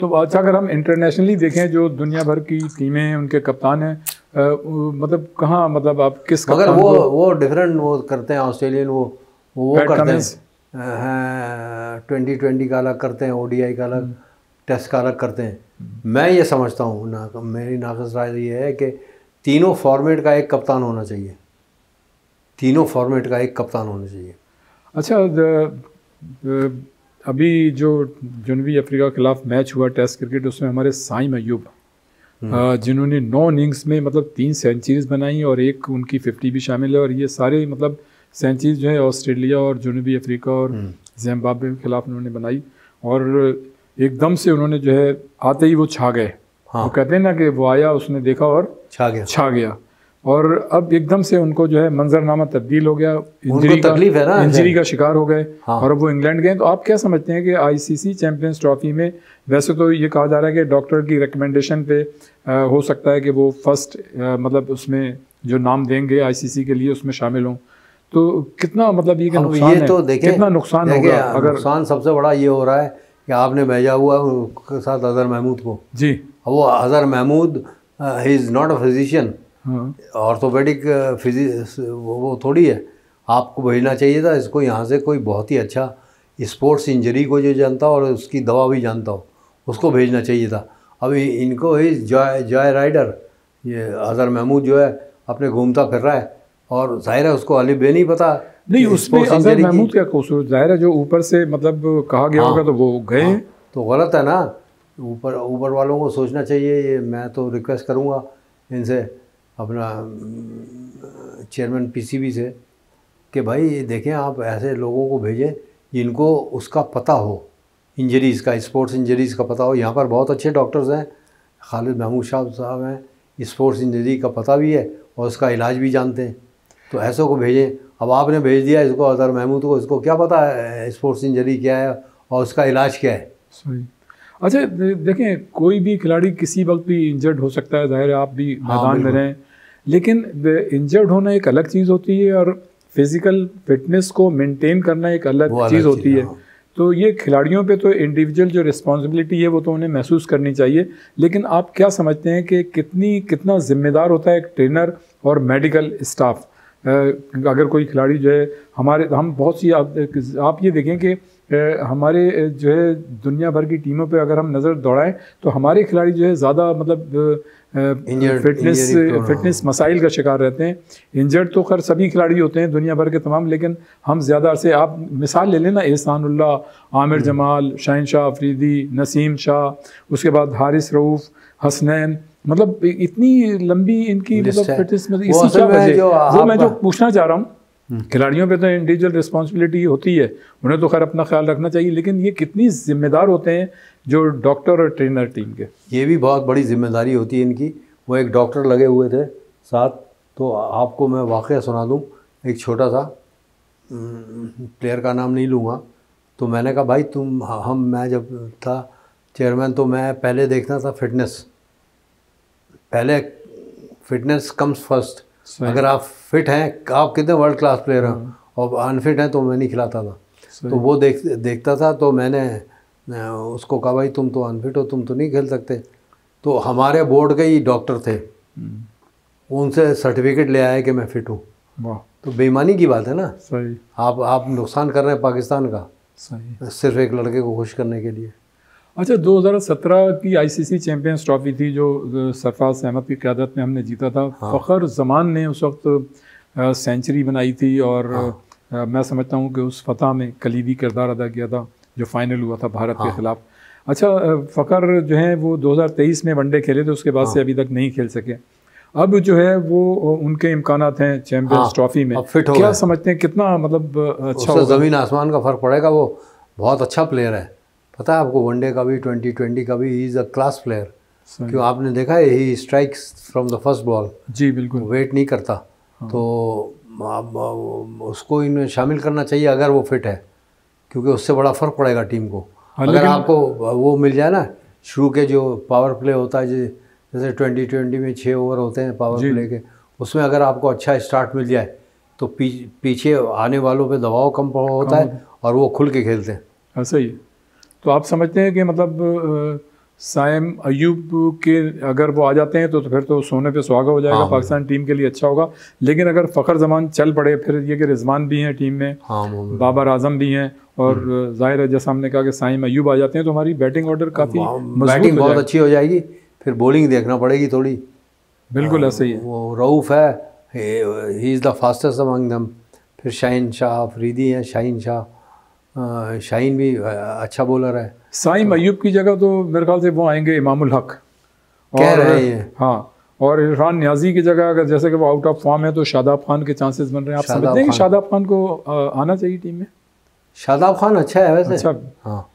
A: तो अच्छा, अगर हम इंटरनेशनली देखें, जो दुनिया भर की टीमें हैं उनके कप्तान हैं, मतलब कहाँ, मतलब आप किस कप्तान
B: मगर वो डिफरेंट वो करते हैं। ऑस्ट्रेलियन वो करते हैं, 2020 का अलग करते हैं, ODI का अलग, टेस्ट का अलग करते हैं। मैं ये समझता हूँ, मेरी नाक़िस राय ये है कि तीनों फॉर्मेट का एक कप्तान होना चाहिए, तीनों फॉर्मेट का एक कप्तान होना चाहिए।
A: अच्छा, अभी जो जनूबी अफ्रीका के खिलाफ मैच हुआ टेस्ट क्रिकेट, उसमें हमारे साइम अयूब, जिन्होंने 9 इनिंग्स में मतलब 3 सेंचुरीज बनाई और एक उनकी 50 भी शामिल है, और ये सारे मतलब सेंचुरीज जो है ऑस्ट्रेलिया और जनूबी अफ्रीका और जिम्बाब्वे के खिलाफ उन्होंने बनाई, और एकदम से उन्होंने जो है आते ही वो छा गए।
B: हाँ।
A: वो कहते हैं ना कि वो आया, उसने देखा और छा गया। और अब एकदम से उनको जो है मंजरनामा तब्दील हो गया, इंजरी का शिकार हो गए। हाँ। और अब वो इंग्लैंड गए। तो आप क्या समझते हैं कि ICC चैंपियंस ट्रॉफी में, वैसे तो ये कहा जा रहा है कि डॉक्टर की रिकमेंडेशन पे हो सकता है कि वो फर्स्ट मतलब उसमें जो नाम देंगे ICC के लिए उसमें शामिल हों, तो कितना मतलब ये नुकसान है, तो कितना नुकसान होगा? अगर
B: नुकसान सबसे बड़ा ये हो रहा है कि आपने भेजा हुआ उसके साथ अजहर महमूद को
A: जी।
B: वो Azhar Mahmood he is not a physician, orthopaedic वो थोड़ी है। आपको भेजना चाहिए था इसको यहाँ से कोई बहुत ही अच्छा स्पोर्ट्स इंजरी को जो जानता हो और उसकी दवा भी जानता हो, उसको भेजना चाहिए था। अभी इनको ही जॉय राइडर, ये अजहर महमूद जो है अपने घूमता फिर रहा है, और जाहिर है उसको अली बे नहीं पता।
A: नहीं, उसमें अजहर महमूद क्या कसूर? जाहिर है जो ऊपर से मतलब कहा गया होगा तो वो गए।
B: तो गलत है ना, ऊपर वालों को सोचना चाहिए। ये मैं तो रिक्वेस्ट करूँगा इनसे, अपना चेयरमैन PCB से, कि भाई देखें आप ऐसे लोगों को भेजें जिनको उसका पता हो, इंजरीज़ का, स्पोर्ट्स इंजरीज़ का पता हो। यहाँ पर बहुत अच्छे डॉक्टर्स हैं, खालिद महमूद शाह साहब हैं, स्पोर्ट्स इंजरी का पता भी है और उसका इलाज भी जानते हैं, तो ऐसों को भेजें। अब आपने भेज दिया इसको अजहर महमूद को, इसको क्या पता है स्पोर्ट्स इंजरी क्या है और उसका इलाज क्या है?
A: सही। अच्छा देखें, कोई भी खिलाड़ी किसी वक्त भी इंजर्ड हो सकता है, जाहिर है आप भी मैदान में रहें, लेकिन इंजर्ड होना एक अलग चीज़ होती है और फिज़िकल फिटनेस को मेंटेन करना एक अलग चीज़ होती है। तो ये खिलाड़ियों पे तो इंडिविजुअल जो रिस्पॉन्सिबिलिटी है वो तो उन्हें महसूस करनी चाहिए, लेकिन आप क्या समझते हैं कि कितना ज़िम्मेदार होता है एक ट्रेनर और मेडिकल स्टाफ? अगर कोई खिलाड़ी जो है हम बहुत सी आप ये देखें कि हमारे जो है दुनिया भर की टीमों पे अगर हम नज़र दौड़ाएं तो हमारे खिलाड़ी जो है ज़्यादा मतलब फिटनेस मसाइल का शिकार रहते हैं। इंजर्ड तो खैर सभी खिलाड़ी होते हैं दुनिया भर के तमाम, लेकिन हम ज़्यादा से, आप मिसाल ले लेना, एहसानुल्लाह, आमिर जमाल, शाहीन शाह अफरीदी, नसीम शाह, उसके बाद हारिस रऊफ़, हसनैन, मतलब इतनी लंबी इनकी मतलब फिटनेस में इसी क्या वजह, वो मैं जो पूछना चाह रहा हूँ, खिलाड़ियों पे तो इंडिविजुअल रिस्पॉन्सिबिलिटी होती है, उन्हें तो खैर अपना ख्याल रखना चाहिए, लेकिन ये कितनी जिम्मेदार होते हैं जो डॉक्टर और ट्रेनर टीम के?
B: ये भी बहुत बड़ी जिम्मेदारी होती है इनकी। वो एक डॉक्टर लगे हुए थे साथ, तो आपको मैं वाक़या सुना दूँ। एक छोटा सा प्लेयर का नाम नहीं लूँगा, तो मैंने कहा भाई मैं जब था चेयरमैन तो मैं पहले देखना था फिटनेस, पहले फिटनेस कम्स फर्स्ट। अगर आप फिट हैं, आप कितने वर्ल्ड क्लास प्लेयर हैं, और अनफिट हैं तो मैं नहीं खिलाता था। तो वो देखता था, तो मैंने उसको कहा भाई तुम तो अनफिट हो, तुम तो नहीं खेल सकते। तो हमारे बोर्ड के ही डॉक्टर थे, उनसे सर्टिफिकेट ले आए कि मैं फ़िट हूँ। तो बेईमानी की बात है ना।
A: सही।
B: आप नुकसान कर रहे हैं पाकिस्तान का,
A: सही, सिर्फ
B: एक लड़के को खुश करने के लिए।
A: अच्छा, 2017 की ICC चैम्पियंस ट्रॉफी थी जो सरफराज अहमद की क़यादत में हमने जीता था। फ़खर जमान ने उस वक्त सेंचुरी बनाई थी और मैं समझता हूँ कि उस फतह में कलीदी किरदार अदा किया था जो फाइनल हुआ था भारत के ख़िलाफ़। अच्छा, फ़खर जो है वो 2023 में वनडे खेले थे, उसके बाद से अभी तक नहीं खेल सके। अब जो है वो उनके इम्कानात हैं चैंपियंस
B: हाँ,
A: ट्रॉफी में,
B: अब फिट हो
A: क्या
B: गए।
A: समझते हैं कितना मतलब अच्छा
B: उससे
A: होगा?
B: ज़मीन आसमान का फ़र्क पड़ेगा। वो बहुत अच्छा प्लेयर है, पता है आपको, वनडे का भी 2020 का भी, he is a class player.
A: सही।
B: क्यों, आपने देखा है, he strikes from the first ball,
A: जी बिल्कुल।
B: वेट नहीं करता। तो उसको इनमें शामिल करना चाहिए अगर वो फिट है, क्योंकि उससे बड़ा फ़र्क पड़ेगा टीम को।
A: हाँ,
B: अगर
A: लेकिन
B: आपको वो मिल जाए ना, शुरू के जो पावर प्ले होता है, जैसे 2020 में 6 ओवर होते हैं पावर
A: जी
B: प्ले के, उसमें अगर आपको अच्छा स्टार्ट मिल जाए तो पीछे आने वालों पे दबाव कम होता है और वो खुल के खेलते हैं।
A: ऐसा ही है। तो आप समझते हैं कि मतलब साइम अयूब के अगर वो आ जाते हैं तो फिर तो सोने पे सुहागा हो जाएगा,
B: हाँ,
A: पाकिस्तान टीम के लिए अच्छा होगा। लेकिन अगर फ़खर जमान चल पड़े, फिर ये कि रिजवान भी हैं टीम में,
B: हाँ,
A: बाबर आजम भी हैं, और जाहिर है जैसा हमने कहा कि साइम अयूब आ जाते हैं तो हमारी बैटिंग ऑर्डर काफ़ी मजबूत
B: बैटिंग
A: हो
B: बहुत
A: जाएगा।
B: अच्छी हो जाएगी। फिर बॉलिंग देखना पड़ेगी थोड़ी।
A: बिल्कुल ऐसा ही है।
B: वो रऊफ़ है, ही इज़ द फास्टेस्ट अमंग दम। फिर शाहीन शाह अफरीदी हैं, शाहीन शाह, शाहीन भी अच्छा बॉलर है।
A: साइम अयूब की जगह तो मेरे ख्याल से वो आएंगे इमामुल हक,
B: कह
A: और
B: रहे हैं ये।
A: हाँ, और इरफान न्याजी की जगह अगर जैसे कि वो आउट ऑफ फॉर्म है तो शादाब खान के चांसेस बन रहे हैं। आप समझते
B: शादाब
A: हैं कि
B: खान,
A: शादाब खान को आना चाहिए टीम में?
B: शादाब खान अच्छा है वैसे।
A: अच्छा।
B: हाँ,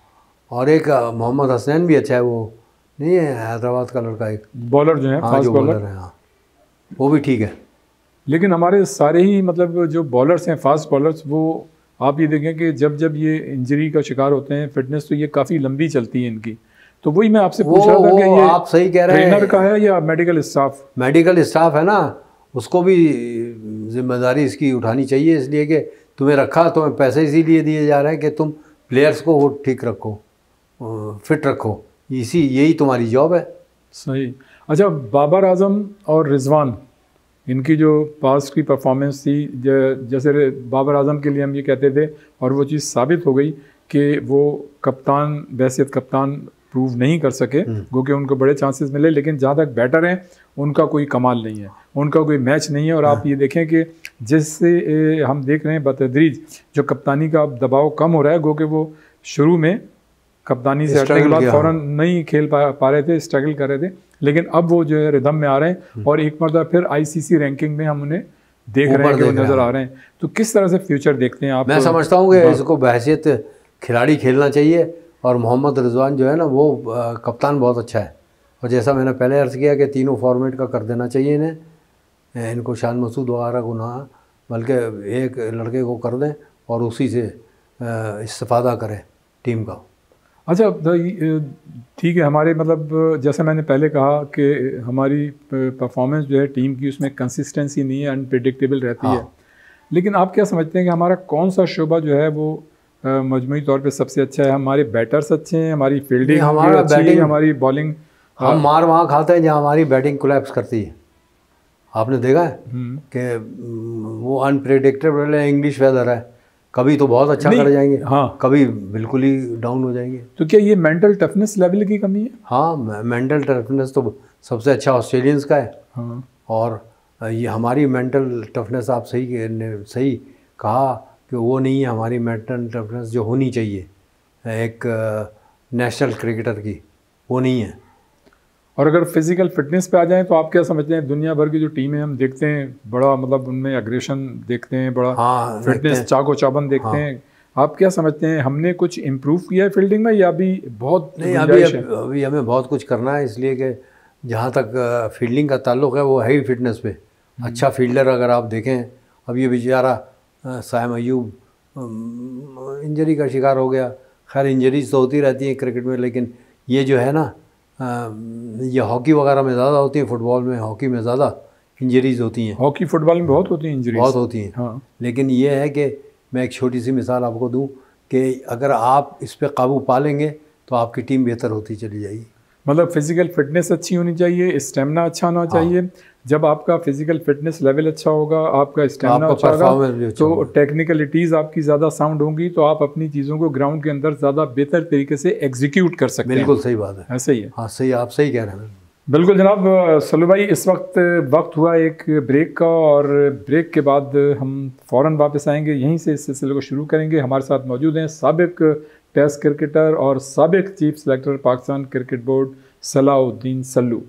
B: और एक मोहम्मद हसनैन भी अच्छा है, वो नहीं है हैदराबाद का लड़का एक,
A: बॉलर जो है,
B: हाँ
A: फास्ट
B: जो
A: बॉलर।
B: बॉलर है, हाँ वो भी ठीक है।
A: लेकिन हमारे सारे ही मतलब जो बॉलर्स हैं, फास्ट बॉलर्स, वो आप ये देखें कि जब जब ये इंजरी का शिकार होते हैं, फिटनेस तो ये काफ़ी लंबी चलती है इनकी। तो वही मैं आपसे पूछ रहा था कि ये
B: आप सही कह रहे
A: ट्रेनर
B: हैं,
A: का है या मेडिकल स्टाफ?
B: मेडिकल स्टाफ है ना, उसको भी जिम्मेदारी इसकी उठानी चाहिए, इसलिए कि तुम्हें रखा, तुम्हें पैसे इसीलिए दिए जा रहे हैं कि तुम प्लेयर्स को वो ठीक रखो, फिट रखो, यही तुम्हारी जॉब है।
A: सही। अच्छा, बाबर आजम और रिजवान, इनकी जो पास्ट की परफॉर्मेंस थी, जैसे बाबर आजम के लिए हम ये कहते थे, और वो चीज़ साबित हो गई कि वो कप्तान, बैसियत कप्तान प्रूव नहीं कर सके, क्योंकि उनको बड़े चांसेस मिले, लेकिन जहाँ तक बैटर हैं उनका कोई कमाल नहीं है, उनका कोई मैच नहीं है। और आप ये देखें कि जिससे हम देख रहे हैं बतदरीज जो कप्तानी का दबाव कम हो रहा है, क्योंकि वो शुरू में कप्तानी से हटने के बाद फ़ौरन नहीं खेल पा रहे थे, स्ट्रगल कर रहे थे, लेकिन अब वो जो है रिदम में आ रहे हैं, और एक मरतबा फिर आईसीसी रैंकिंग में हम उन्हें देख रहे हैं कि वो नज़र आ रहे हैं। तो किस तरह से फ्यूचर देखते हैं आप?
B: मैं समझता हूँ कि इसको बहैसियत खिलाड़ी खेलना चाहिए, और मोहम्मद रिजवान जो है ना, वो कप्तान बहुत अच्छा है। और जैसा मैंने पहले अर्ज़ किया कि तीनों फॉर्मेट का कर देना चाहिए इन्हें, इनको शान मसूद वगैरह को ना, बल्कि एक लड़के को कर दें और उसी से इस्तिफ़ादा करें टीम का।
A: अच्छा, ठीक है। हमारे मतलब जैसे मैंने पहले कहा कि हमारी परफॉर्मेंस जो है टीम की, उसमें कंसिस्टेंसी नहीं है, अनप्रिडिक्टेबल रहती है। लेकिन आप क्या समझते हैं कि हमारा कौन सा शोबा जो है वो मजमूई तौर पे सबसे अच्छा है? हमारे बैटर्स अच्छे हैं, हमारी फील्डिंग अच्छी है, हमारी बॉलिंग?
B: हम मार वहाँ खाते हैं जहाँ हमारी बैटिंग कोलैप्स करती है। आपने देखा है कि वो अनप्रेडिक्टेबल है, इंग्लिश वेदर है, कभी तो बहुत अच्छा कर जाएंगे,
A: हाँ,
B: कभी बिल्कुल ही डाउन हो जाएंगे।
A: तो क्या ये मेंटल टफनेस लेवल की कमी है?
B: हाँ, मेंटल टफनेस तो सबसे अच्छा ऑस्ट्रेलियंस का है।
A: हाँ,
B: और ये हमारी मेंटल टफनेस, आप सही कहा कि वो नहीं है हमारी मेंटल टफनेस जो होनी चाहिए एक नेशनल क्रिकेटर की, वो नहीं है।
A: और अगर फिजिकल फिटनेस पे आ जाएं तो आप क्या समझते हैं, दुनिया भर की जो टीमें हम देखते हैं, बड़ा मतलब उनमें एग्रेशन देखते हैं, बड़ा फिटनेस चाको चाबन देखते हैं, आप क्या समझते हैं हमने कुछ इम्प्रूव किया है फील्डिंग में, या अभी बहुत
B: नहीं? अभी हमें बहुत कुछ करना है, इसलिए कि जहाँ तक फील्डिंग का ताल्लुक़ है वो है ही फिटनेस पे। अच्छा फील्डर अगर आप देखें, अब ये बेचारा साइम अयूब इंजरी का शिकार हो गया। खैर इंजरीज तो होती रहती हैं क्रिकेट में, लेकिन ये जो है ना, ये हॉकी वगैरह में ज़्यादा होती है, फुटबॉल में, हॉकी में ज़्यादा इंजरीज होती हैं।
A: हॉकी फुटबॉल में बहुत होती हैं इंजरीज,
B: बहुत होती हैं।
A: हाँ।
B: लेकिन ये है कि मैं एक छोटी सी मिसाल आपको दूं कि अगर आप इस पे काबू पा लेंगे तो आपकी टीम बेहतर होती चली जाएगी।
A: मतलब फिजिकल फिटनेस अच्छी होनी चाहिए, स्टेमिना अच्छा होना चाहिए। जब आपका फिजिकल फिटनेस लेवल अच्छा होगा, आपका स्टेमिना अच्छा होगा, तो टेक्निकलिटीज़ आपकी ज़्यादा साउंड होंगी, तो आप अपनी चीज़ों को ग्राउंड के अंदर ज़्यादा बेहतर तरीके से एग्जीक्यूट कर सकते हैं।
B: बिल्कुल सही बात है,
A: ऐसा ही है।
B: हाँ सही, आप सही कह रहे हैं।
A: बिल्कुल जनाब। सल्लू भाई, इस वक्त हुआ एक ब्रेक का, और ब्रेक के बाद हम फ़ौरन वापस आएंगे, यहीं से इस सिलसिले को शुरू करेंगे। हमारे साथ मौजूद हैं साबिक टेस्ट क्रिकेटर और साबिक chief selector Pakistan Cricket Board Salahuddin Sallu.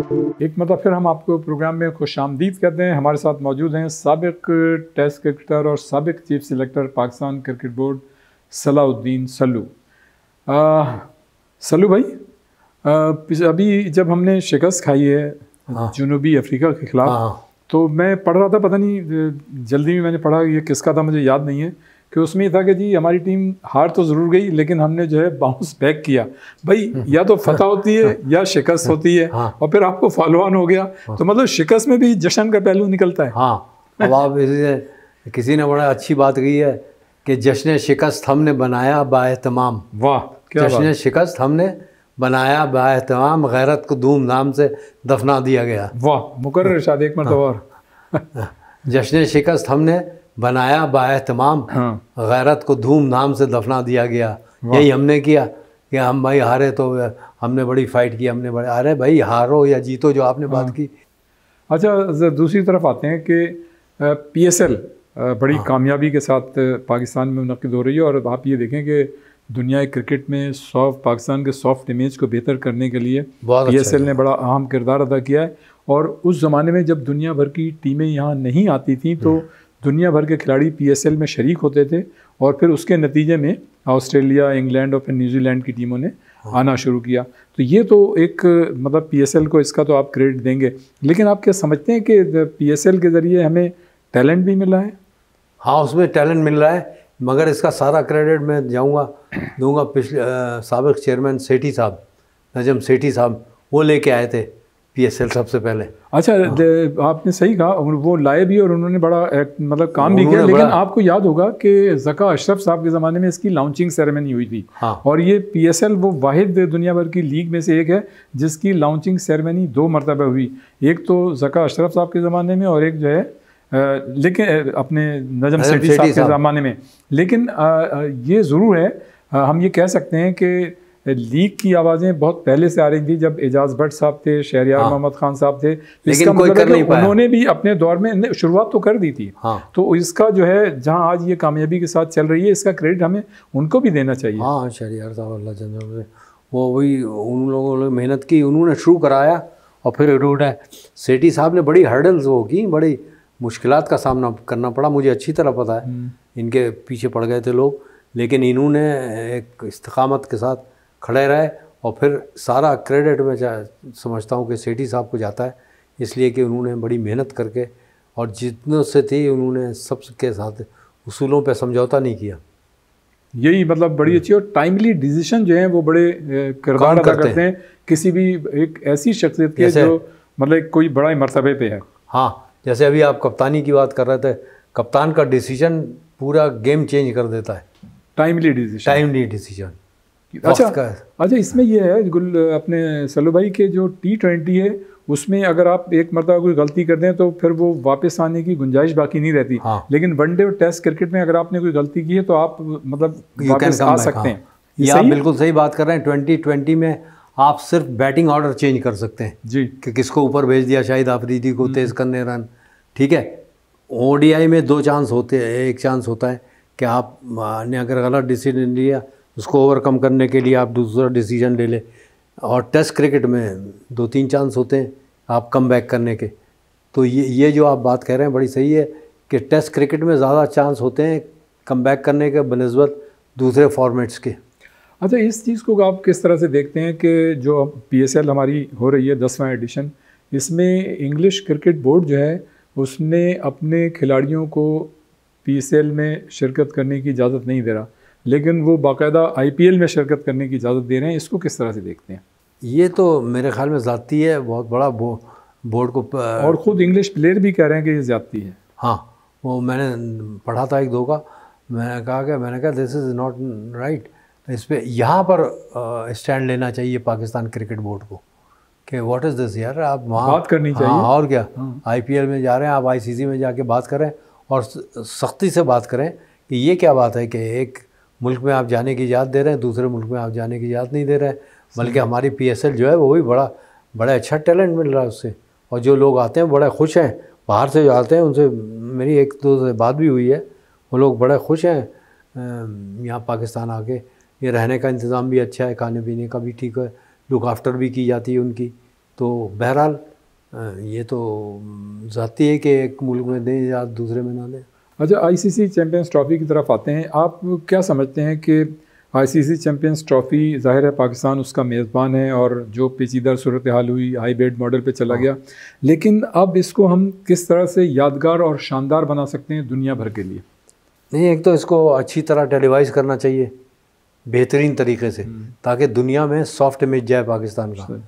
A: एक मतलब फिर हम आपको प्रोग्राम में खुशामदीद कहते हैं। हमारे साथ मौजूद हैं साबिक टेस्ट क्रिकेटर और साबिक chief selector Pakistan Cricket Board Salahuddin Sallu. Sallu भाई, अभी जब हमने शिकस्त खाई है जनूबी अफ्रीका के खिलाफ, तो मैं पढ़ रहा था, पता नहीं जल्दी में मैंने पढ़ा, ये किसका था मुझे याद नहीं है, कि उसमें ये था कि जी हमारी टीम हार तो ज़रूर गई लेकिन हमने जो है बाउंस बैक किया। भाई या तो फतह होती है या शिकस्त होती है, और फिर आपको फॉलो ऑन हो गया, तो मतलब शिकस्त में भी जश्न का पहलू निकलता है।
B: हाँ, अब आप किसी ने बड़ा अच्छी बात कही है कि जश्न शिकस्त हमने बनाया बाएहतमाम।
A: वाह, क्या
B: जश्न शिकस्त हमने बनाया बाएहतमाम, गैरत को धूमधाम से दफना दिया गया।
A: वाह, मुकर्रर इरशाद एक मरतबा और।
B: जश्न शिकस्त हमने बनाया बाएहतमाम, गैरत को धूमधाम से दफना दिया गया। यही हमने किया कि हम भाई हारे तो हमने बड़ी फाइट की, हमने बड़े, अरे भाई हारो या जीतो, जो आपने बात की।
A: अच्छा, दूसरी तरफ आते हैं कि PSL बड़ी कामयाबी के साथ पाकिस्तान में मुनक़िद हो रही है, और आप ये देखें कि दुनिया क्रिकेट में पाकिस्तान के सॉफ्ट इमेज को बेहतर करने के लिए PSL ने बड़ा अहम किरदार अदा किया है। और उस ज़माने में जब दुनिया भर की टीमें यहाँ नहीं आती थीं तो दुनिया भर के खिलाड़ी PSL में शरीक होते थे, और फिर उसके नतीजे में ऑस्ट्रेलिया, इंग्लैंड और फिर न्यूजीलैंड की टीमों ने आना शुरू किया। तो ये तो एक मतलब PSL को इसका तो आप क्रेडिट देंगे, लेकिन आप क्या समझते हैं कि PSL के ज़रिए हमें टैलेंट भी मिला है?
B: हाँ, उसमें टैलेंट मिल रहा है, मगर इसका सारा क्रेडिट मैं दूंगा पिछले साबिक चेयरमैन सेठी साहब, नजम सेठी साहब, वो लेके आए थे PSL सबसे पहले।
A: अच्छा, आपने सही कहा, वो लाए भी और उन्होंने बड़ा मतलब काम भी किया, लेकिन आपको याद होगा कि ज़का अशरफ साहब के ज़माने में इसकी लॉन्चिंग सेरेमनी हुई थी। और ये PSL वो वाहिद दुनिया भर की लीग में से एक है जिसकी लॉन्चिंग सेरेमनी 2 मरतबा हुई, एक तो ज़का अशरफ साहब के ज़माने में और एक जो है लेकिन अपने नजम सेठी साहब के ज़माने में। लेकिन ये ज़रूर है, हम ये कह सकते हैं कि लीग की आवाज़ें बहुत पहले से आ रही थी, जब एजाज भट्ट साहब थे, शहरियार मोहम्मद खान साहब थे,
B: लेकिन कोई कर नहीं पाया।
A: उन्होंने भी अपने दौर में शुरुआत तो कर दी थी। तो इसका जो है, जहां आज ये कामयाबी के साथ चल रही है, इसका क्रेडिट हमें उनको भी देना चाहिए।
B: हाँ, शहरियार साहब अल्लाह जन्नत, वो वही उन लोगों ने मेहनत की, उन्होंने शुरू कराया, और फिर उन्होंने सेठी साहब ने बड़ी हर्डल्स वो की, बड़ी मुश्किलात का सामना करना पड़ा, मुझे अच्छी तरह पता है, इनके पीछे पड़ गए थे लोग, लेकिन इन्होंने एक इस्तिकामत के साथ खड़े रहे, और फिर सारा क्रेडिट मैं समझता हूँ कि सेठी साहब को जाता है, इसलिए कि उन्होंने बड़ी मेहनत करके, और जितनों से थी उन्होंने सबके साथ उसूलों पे समझौता नहीं किया।
A: यही मतलब बड़ी अच्छी और टाइमली डिसीजन जो है वो बड़े किरदार अदा करते हैं किसी भी एक ऐसी शख्सियत के जो मतलब कोई बड़ा मरतबे पे है।
B: हाँ, जैसे अभी आप कप्तानी की बात कर रहे थे, कप्तान का डिसीजन पूरा गेम चेंज कर देता है।
A: Timely decision. अच्छा, इसमें ये है अपने सल्लू भाई के जो T20 है, उसमें अगर आप एक मरतबा कोई गलती कर दें तो फिर वो वापस आने की गुंजाइश बाकी नहीं रहती। लेकिन वनडे और टेस्ट क्रिकेट में अगर आपने कोई गलती की है तो आप मतलब वापस आ सकते हैं।
B: ये आप बिल्कुल सही बात कर रहे हैं। 2020 में आप सिर्फ बैटिंग ऑर्डर चेंज कर सकते हैं
A: जी, कि
B: किसको ऊपर भेज दिया, शाहिद आफरीदी को तेज़ करने रन, ठीक है। ODI में 2 चांस होते हैं, एक चांस होता है कि आपने अगर गलत डिसीजन लिया उसको ओवरकम करने के लिए आप दूसरा डिसीजन ले लें, और टेस्ट क्रिकेट में 2-3 चांस होते हैं आप कम बैक करने के। तो ये जो आप बात कह रहे हैं बड़ी सही है कि टेस्ट क्रिकेट में ज़्यादा चांस होते हैं कम बैक करने के बनस्बत दूसरे फॉर्मेट्स के।
A: अच्छा, इस चीज़ को आप किस तरह से देखते हैं कि जो PSL हमारी हो रही है 10वां एडिशन, इसमें इंग्लिश क्रिकेट बोर्ड जो है उसने अपने खिलाड़ियों को PSL में शिरकत करने की इजाज़त नहीं दे रहा, लेकिन वो बाकायदा IPL में शिरकत करने की इजाज़त दे रहे हैं, इसको किस तरह से देखते हैं?
B: ये तो मेरे ख्याल में ज़्यादती है, बहुत बड़ा बोर्ड को,
A: और ख़ुद इंग्लिश प्लेयर भी कह रहे हैं कि ये ज़्यादती है।
B: हाँ, वो मैंने पढ़ा था 1-2 का, मैंने कहा दिस इज़ नॉट राइट। इस पर यहाँ पर स्टैंड लेना चाहिए पाकिस्तान क्रिकेट बोर्ड को कि व्हाट इज़ दिस यार, आप वहाँ
A: बात करनी चाहिए।
B: हाँ, और क्या, IPL में जा रहे हैं आप, ICC में जाके बात करें और सख्ती से बात करें कि ये क्या बात है कि एक मुल्क में आप जाने की इजाज़त दे रहे हैं, दूसरे मुल्क में आप जाने की इजाज़त नहीं दे रहे हैं। बल्कि हमारी PSL जो है वो भी बड़ा अच्छा टैलेंट मिल रहा है उससे, और जो लोग आते हैं बड़े खुश हैं, बाहर से जो आते हैं उनसे मेरी 1-2 से बात भी हुई है, वो लोग बड़े खुश हैं यहाँ पाकिस्तान आके। ये रहने का इंतज़ाम भी अच्छा है, खाने पीने का भी ठीक है, लुक आफ्टर भी की जाती है उनकी, तो बहरहाल ये तो ज़ाती है कि एक मुल्क में दें या दूसरे में ना दें।
A: अच्छा, आईसीसी चैम्पियंस ट्रॉफ़ी की तरफ आते हैं। आप क्या समझते हैं कि आईसीसी चैम्पियंस ट्रॉफ़ी, ज़ाहिर है पाकिस्तान उसका मेज़बान है और जो पेचीदा सूरत हाल हुई हाई बेड मॉडल पे चला गया, लेकिन अब इसको हम किस तरह से यादगार और शानदार बना सकते हैं दुनिया भर के लिए?
B: नहीं, एक तो इसको अच्छी तरह टेलीवाइज करना चाहिए बेहतरीन तरीके से, ताकि दुनिया में सॉफ्ट इमेज जाए पाकिस्तान का।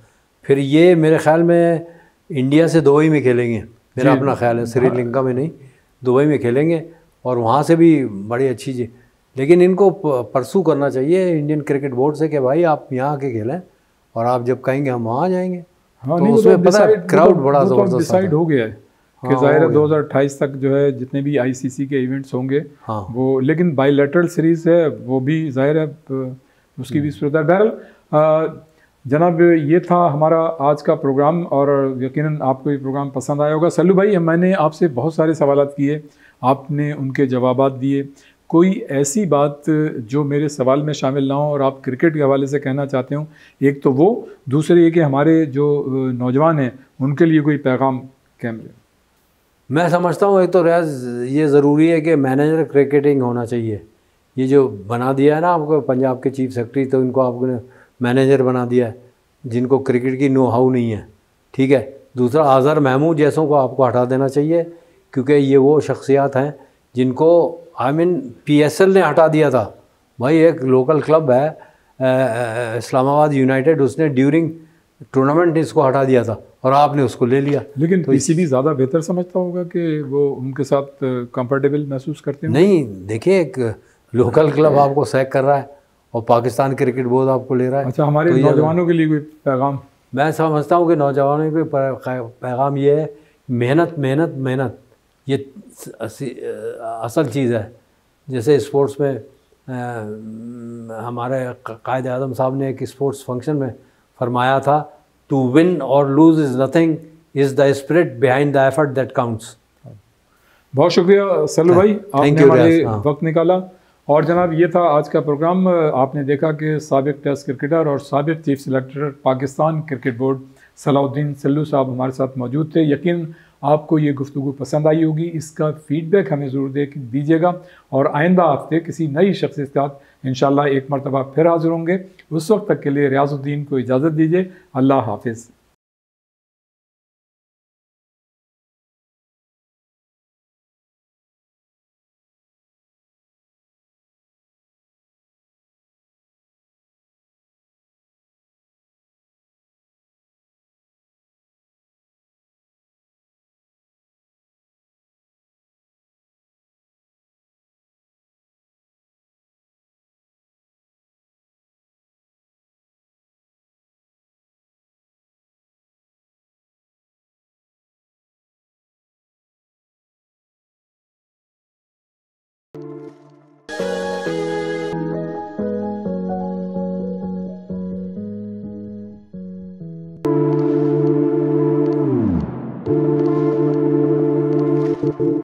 B: फिर ये मेरे ख्याल में इंडिया से दुबई में खेलेंगे, मेरा अपना ख्याल है, श्रीलंका में नहीं, दुबई में खेलेंगे और वहाँ से भी बड़ी अच्छी चीज़। लेकिन इनको परसू करना चाहिए इंडियन क्रिकेट बोर्ड से कि भाई आप यहाँ आके खेलें और आप जब कहेंगे हम वहाँ जाएंगे।
A: हाँ,
B: तो उसमें पता है क्राउड बड़ा ज़बरदस्त
A: डिसाइड हो गया है कि ज़ाहिर है 2028 तक जो है जितने भी आईसीसी के इवेंट्स होंगे वो, लेकिन बायलैटरल सीरीज़ है वो भी ज़ाहिर है उसकी भी सूरत है। बहरहाल जनाब, ये था हमारा आज का प्रोग्राम और यकीनन आपको ये प्रोग्राम पसंद आया होगा। सल्लू भाई, मैंने आपसे बहुत सारे सवालात किए, आपने उनके जवाबात दिए। कोई ऐसी बात जो मेरे सवाल में शामिल ना हो और आप क्रिकेट के हवाले से कहना चाहते हो, एक तो वो, दूसरे ये कि हमारे जो नौजवान हैं उनके लिए कोई पैगाम कैमरे?
B: मैं समझता हूँ एक तो रियाज ये ज़रूरी है कि मैनेजर क्रिकेटिंग होना चाहिए। ये जो बना दिया है ना आपको पंजाब के चीफ सेक्रेटरी, तो इनको आपने मैनेजर बना दिया है जिनको क्रिकेट की नो हाउ नहीं है, ठीक है। दूसरा, अज़हर महमूद जैसों को आपको हटा देना चाहिए, क्योंकि ये वो शख्सियात हैं जिनको PSL ने हटा दिया था। भाई एक लोकल क्लब है इस्लामाबाद यूनाइटेड, उसने ड्यूरिंग टूर्नामेंट इसको हटा दिया था और आपने उसको ले लिया।
A: लेकिन तो PCB ज़्यादा बेहतर समझता होगा कि वो उनके साथ कंफर्टेबल महसूस करते हैं?
B: नहीं, देखिए एक लोकल क्लब आपको सैक कर रहा है और पाकिस्तान क्रिकेट बोर्ड आपको ले रहा है।
A: अच्छा, हमारे नौजवानों के लिए कोई पैगाम?
B: मैं समझता हूँ कि नौजवानों के पैगाम ये है, मेहनत मेहनत मेहनत, ये असल चीज़ है। जैसे स्पोर्ट्स में हमारे कायद आज़म साहब ने एक स्पोर्ट्स फंक्शन में फरमाया था, टू विन और lose is nothing, is the spirit behind the effort that counts.
A: बहुत शुक्रिया सल्लू भाई, आपने हमारे वक्त निकाला। और जनाब, ये था आज का प्रोग्राम। आपने देखा कि साबिक टेस्ट क्रिकेटर और साबिक chief selector Pakistan Cricket Board Salahuddin Sallu साहब हमारे साथ मौजूद थे। यकीन आपको ये गुफ्तगू पसंद आई होगी। इसका फीडबैक हमें ज़रूर दीजिएगा और आइंदा हफ्ते किसी नई शख्सियत के साथ इंशाअल्लाह एक मरतबा फिर हाज़िर होंगे। उस वक्त तक के लिए रियाजुद्दीन को इजाज़त दीजिए। अल्लाह हाफिज़।